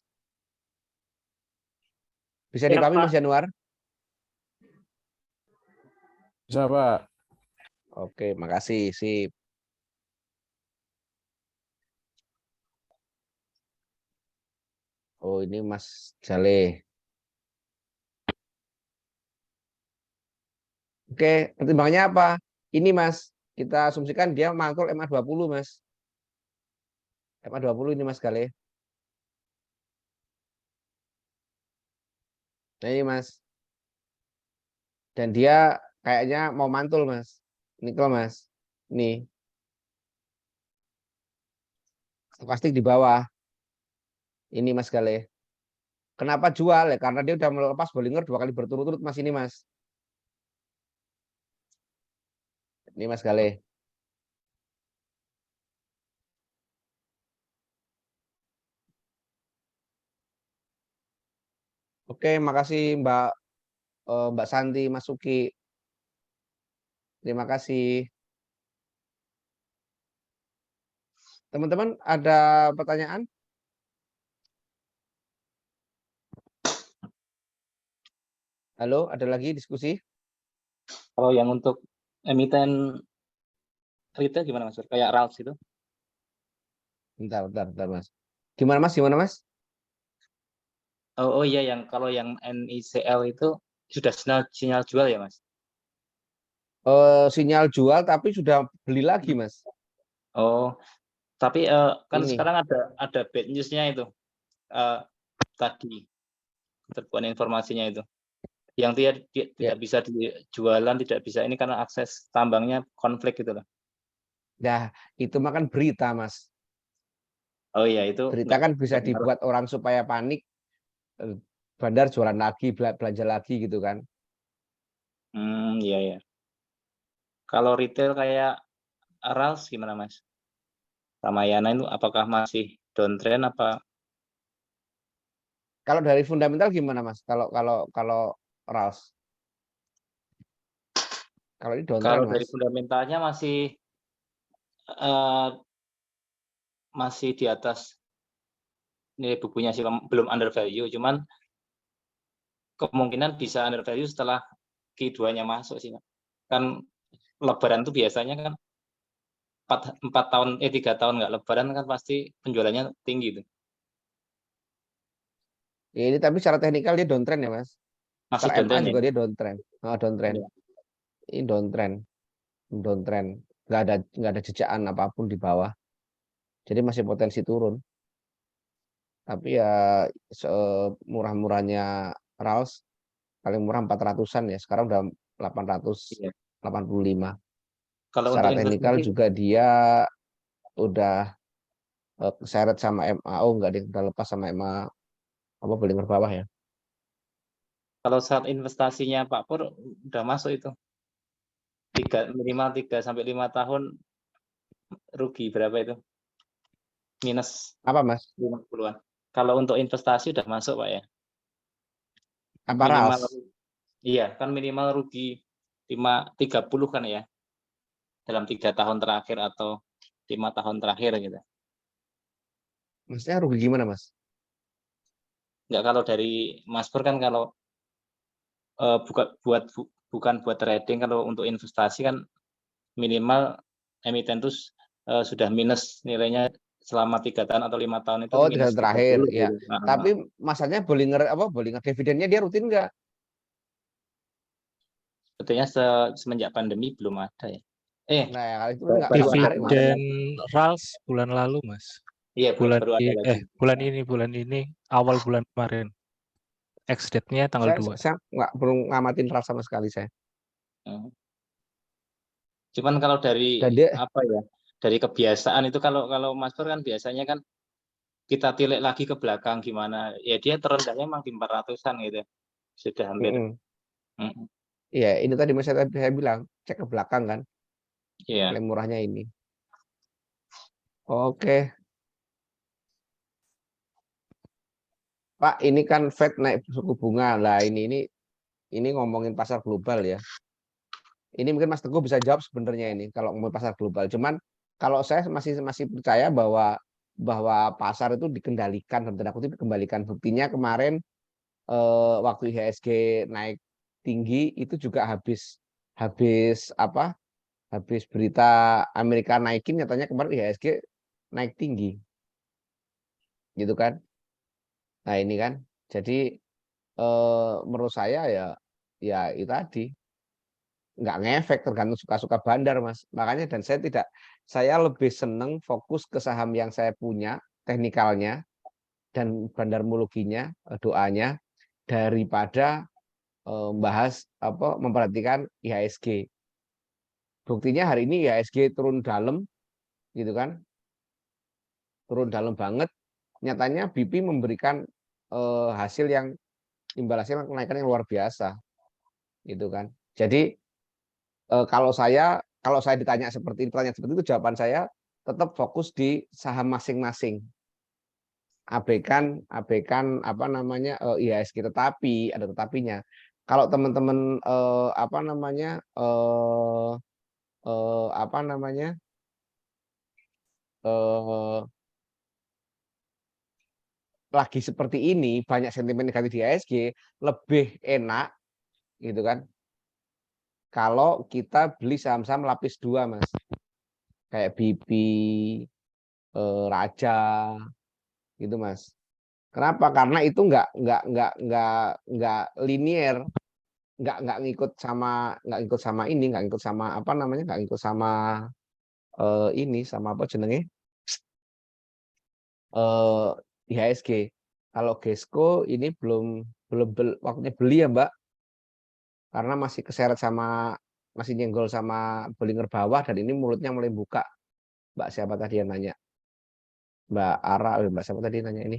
Bisa Ya, dipahami Pak. Mas Januar? Bisa, Pak. Oke, makasih. Sip. Oh, ini Mas Jale. Oke, pertimbangannya apa? Ini Mas, kita asumsikan dia mangkul MA20 Mas. MA20 ini Mas Gale. Nah ini Mas. Dan dia kayaknya mau mantul Mas. Nikel Mas. Ini. Plastik di bawah. Ini Mas Gale. Kenapa jual ya? Karena dia udah melepas Bollinger 2 kali berturut-turut Mas ini Mas. Ini Mas Gale. Oke, makasih Mbak Santi, Mas Suki. Terima kasih. Teman-teman ada pertanyaan? Halo, ada lagi diskusi? Kalau yang untuk emiten retail gimana Mas? Kayak Ralph itu? Bentar Mas. Gimana Mas? Oh iya, yang kalau yang NICL itu sudah sinyal jual ya Mas? Sinyal jual tapi sudah beli lagi Mas. Oh, tapi kan Ini. sekarang ada bad news-nya itu. Tadi terbuat informasinya itu. Yang tidak bisa dijualan, tidak bisa ini karena akses tambangnya konflik gitu loh. Nah, itu makan berita Mas. Oh iya, itu Berita kan bisa dibuat orang supaya panik, bandar jualan lagi, belanja lagi gitu kan. Iya. Kalau retail kayak Ralph gimana Mas? Ramayana itu apakah masih downtrend apa? Kalau dari fundamental gimana Mas? Kalau Ralph? Kalau ini downtrend Kalau Mas. dari fundamentalnya masih di atas nilai bukunya sih, belum under value, cuman kemungkinan bisa under value setelah Q2-nya masuk sih. Kan lebaran tuh biasanya kan 3 tahun nggak lebaran kan pasti penjualannya tinggi tuh. Ya, ini tapi secara teknikal dia downtrend ya Mas. Masih Secara MA downtrend juga ya? dia downtrend. Downtrend. Iya. Ini downtrend. Nggak ada jejakan apapun di bawah. Jadi masih potensi turun. Tapi ya murah-murahnya Ralph paling murah 400-an ya. Sekarang udah 885. Kalau Secara untuk teknikal investasi, juga dia udah keseret sama MAO, enggak dia udah lepas sama MA apa Bollinger bawah ya. kalau saat investasinya Pak Pur udah masuk itu minimal 3 sampai 5 tahun rugi berapa itu? Minus Apa Mas? 50-an. Kalau untuk investasi udah masuk Pak ya? Apa Minimal, Ralph? iya kan minimal rugi 30 kan ya dalam 3 tahun terakhir atau 5 tahun terakhir gitu. Maksudnya rugi gimana Mas? Enggak, kalau dari Mas Pur kan kalau bukan buat trading, kalau untuk investasi kan minimal emiten itu sudah minus nilainya selama 3 tahun atau 5 tahun itu Oh, 3 minus tahun terakhir, 30 ya. gitu. Tapi masanya Bollinger dividennya dia rutin nggak? Sebetulnya semenjak pandemi belum ada ya. Nah, ya, itu baru nggak ada menarik, Mas. Dividen RALS bulan lalu, Mas. Iya, baru ada lagi. Bulan ini, awal bulan kemarin. Ex-date-nya tanggal 2. Saya nggak belum ngamatin RALS sama sekali saya. Cuman kalau dari Dan dia, apa ya? Dari kebiasaan itu kalau Mas Pur kan biasanya kan kita tilik lagi ke belakang gimana? Ya dia terendahnya memang di 400-an gitu. Sudah hampir. Iya, ini tadi saya bilang cek ke belakang kan. Iya. Paling murahnya ini. Oke. Pak, ini kan Fed naik suku bunga. Lah ini ngomongin pasar global ya. Ini mungkin Mas Teguh bisa jawab sebenarnya ini kalau ngomongin pasar global. Cuman kalau saya masih percaya bahwa pasar itu dikendalikan, tanda kutip dikembalikan. Buktinya kemarin waktu IHSG naik tinggi itu juga habis berita Amerika naikin, nyatanya kemarin IHSG naik tinggi. Gitu kan. Nah, ini kan. Jadi menurut saya ya itu tadi nggak ngefek, tergantung suka-suka bandar, Mas. Makanya saya lebih seneng fokus ke saham yang saya punya teknikalnya dan bandarmologinya, doanya, daripada memperhatikan IHSG. Buktinya hari ini IHSG turun dalam gitu kan, turun dalam banget. Nyatanya BP memberikan hasil yang imbal hasil kenaikan yang luar biasa gitu kan. Jadi kalau saya ditanya seperti itu, jawaban saya tetap fokus di saham masing-masing. Abaikan IHSG, tetapi ada tetapinya. Kalau teman-teman lagi seperti ini, banyak sentimen negatif di IHSG, lebih enak gitu kan kalau kita beli saham-saham lapis 2, Mas, kayak BP, Raja gitu, Mas. Kenapa? Karena itu nggak linier, nggak ngikut sama IHSG. Kalau Gesco ini belum waktunya beli ya, Mbak, karena masih nyenggol sama Bollinger bawah, dan ini mulutnya mulai buka. Mbak siapa tadi yang nanya? Mbak Ara, Mbak siapa tadi nanya ini?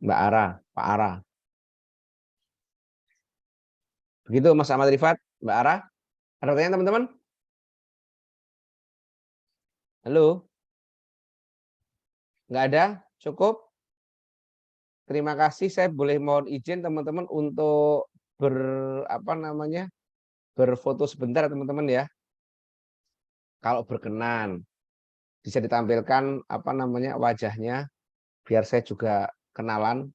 Mbak Ara, Pak Ara. Begitu Mas Ahmad Rifat, Mbak Ara. Ada pertanyaan teman-teman? Halo? Nggak ada? Cukup? Terima kasih. Saya boleh mohon izin teman-teman untuk berfoto sebentar, teman-teman ya. Kalau berkenan bisa ditampilkan wajahnya biar saya juga kenalan.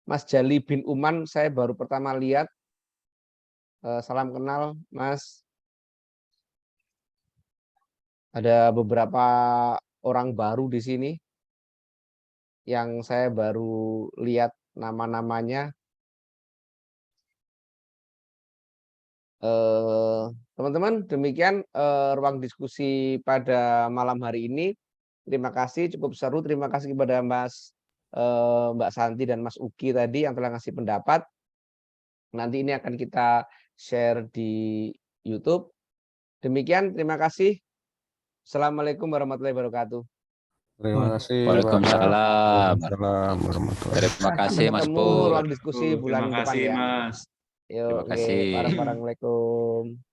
Mas Jali bin Uman saya baru pertama lihat. Salam kenal, Mas. Ada beberapa orang baru di sini yang saya baru lihat nama-namanya. Teman-teman, demikian ruang diskusi pada malam hari ini. Terima kasih, cukup seru. Terima kasih kepada Mbak Santi dan Mas Uki tadi yang telah ngasih pendapat. Nanti ini akan kita share di YouTube. Demikian, terima kasih. Assalamualaikum warahmatullahi wabarakatuh. Terima kasih. Waalaikumsalam. Waalaikumsalam warahmatullahi Terima kasih Mas Ketemu Pur. ruang diskusi bulan depan ya. Mas. Yuk, Terima kasih. bareng-bareng. Waalaikumsalam.